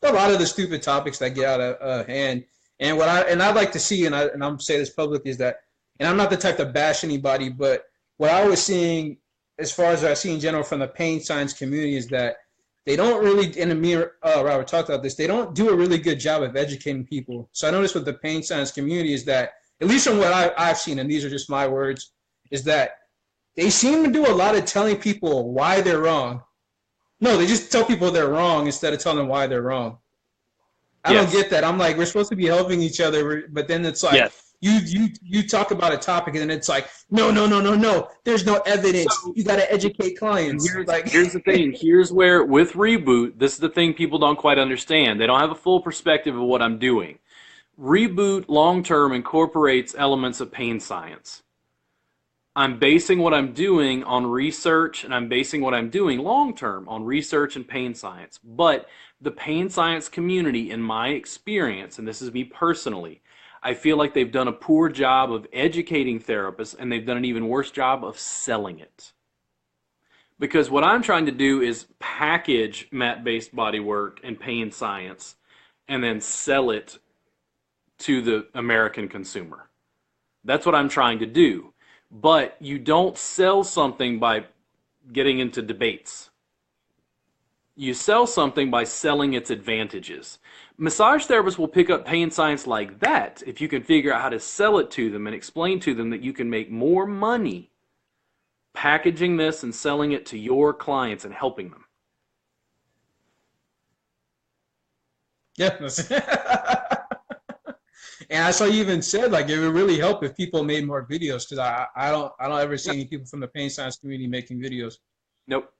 lot of the stupid topics that get out of hand. And I'd like to see, and I'm say this publicly, is that, and I'm not the type to bash anybody, but what I was seeing, as far as I see in general from the pain science community, is that they don't really, and me and Robert talked about this, they don't do a really good job of educating people. So I noticed with the pain science community is that, at least from what I've seen, and these are just my words, is that they seem to do a lot of telling people why they're wrong. No, they just tell people they're wrong instead of telling them why they're wrong. I don't get that. I'm like, we're supposed to be helping each other, but then it's like, you talk about a topic and then it's like, no. There's no evidence. You got to educate clients. Here's the thing. Here's where, with Reboot, this is the thing people don't quite understand. They don't have a full perspective of what I'm doing. Reboot long-term incorporates elements of pain science. I'm basing what I'm doing on research, and I'm basing what I'm doing long-term on research and pain science. But the pain science community, in my experience, and this is me personally, I feel like they've done a poor job of educating therapists, and they've done an even worse job of selling it. Because what I'm trying to do is package mat-based bodywork and pain science and then sell it to the American consumer. That's what I'm trying to do. But you don't sell something by getting into debates. You sell something by selling its advantages. Massage therapists will pick up pain science like that if you can figure out how to sell it to them and explain to them that you can make more money packaging this and selling it to your clients and helping them. Yeah. And I saw you even said like it would really help if people made more videos, because I don't ever see any people from the pain science community making videos. Nope.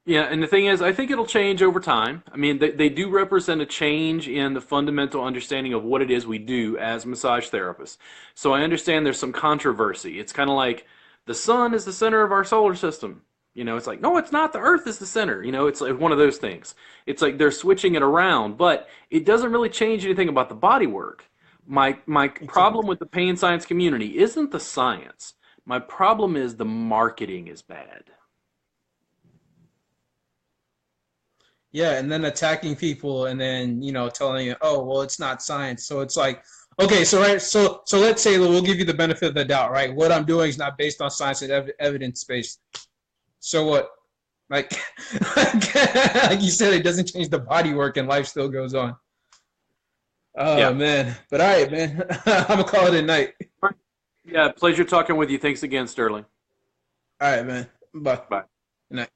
Yeah, and the thing is, I think it'll change over time. I mean, they do represent a change in the fundamental understanding of what it is we do as massage therapists. So I understand there's some controversy. It's kind of like the sun is the center of our solar system. It's like, no, it's not. The Earth is the center. It's like one of those things. It's like they're switching it around, but it doesn't really change anything about the body work. My problem with the pain science community isn't the science. My problem is the marketing is bad. Yeah, and then attacking people and then, telling you, oh, well, it's not science. So it's like, Okay, so right, so let's say we'll give you the benefit of the doubt, right? What I'm doing is not based on science and evidence based. So what? Like, like you said, it doesn't change the body work and life still goes on. Oh Yeah. man, but all right, man, I'm gonna call it a night. Yeah, pleasure talking with you. Thanks again, Sterling. All right, man. Bye. Bye. Good night.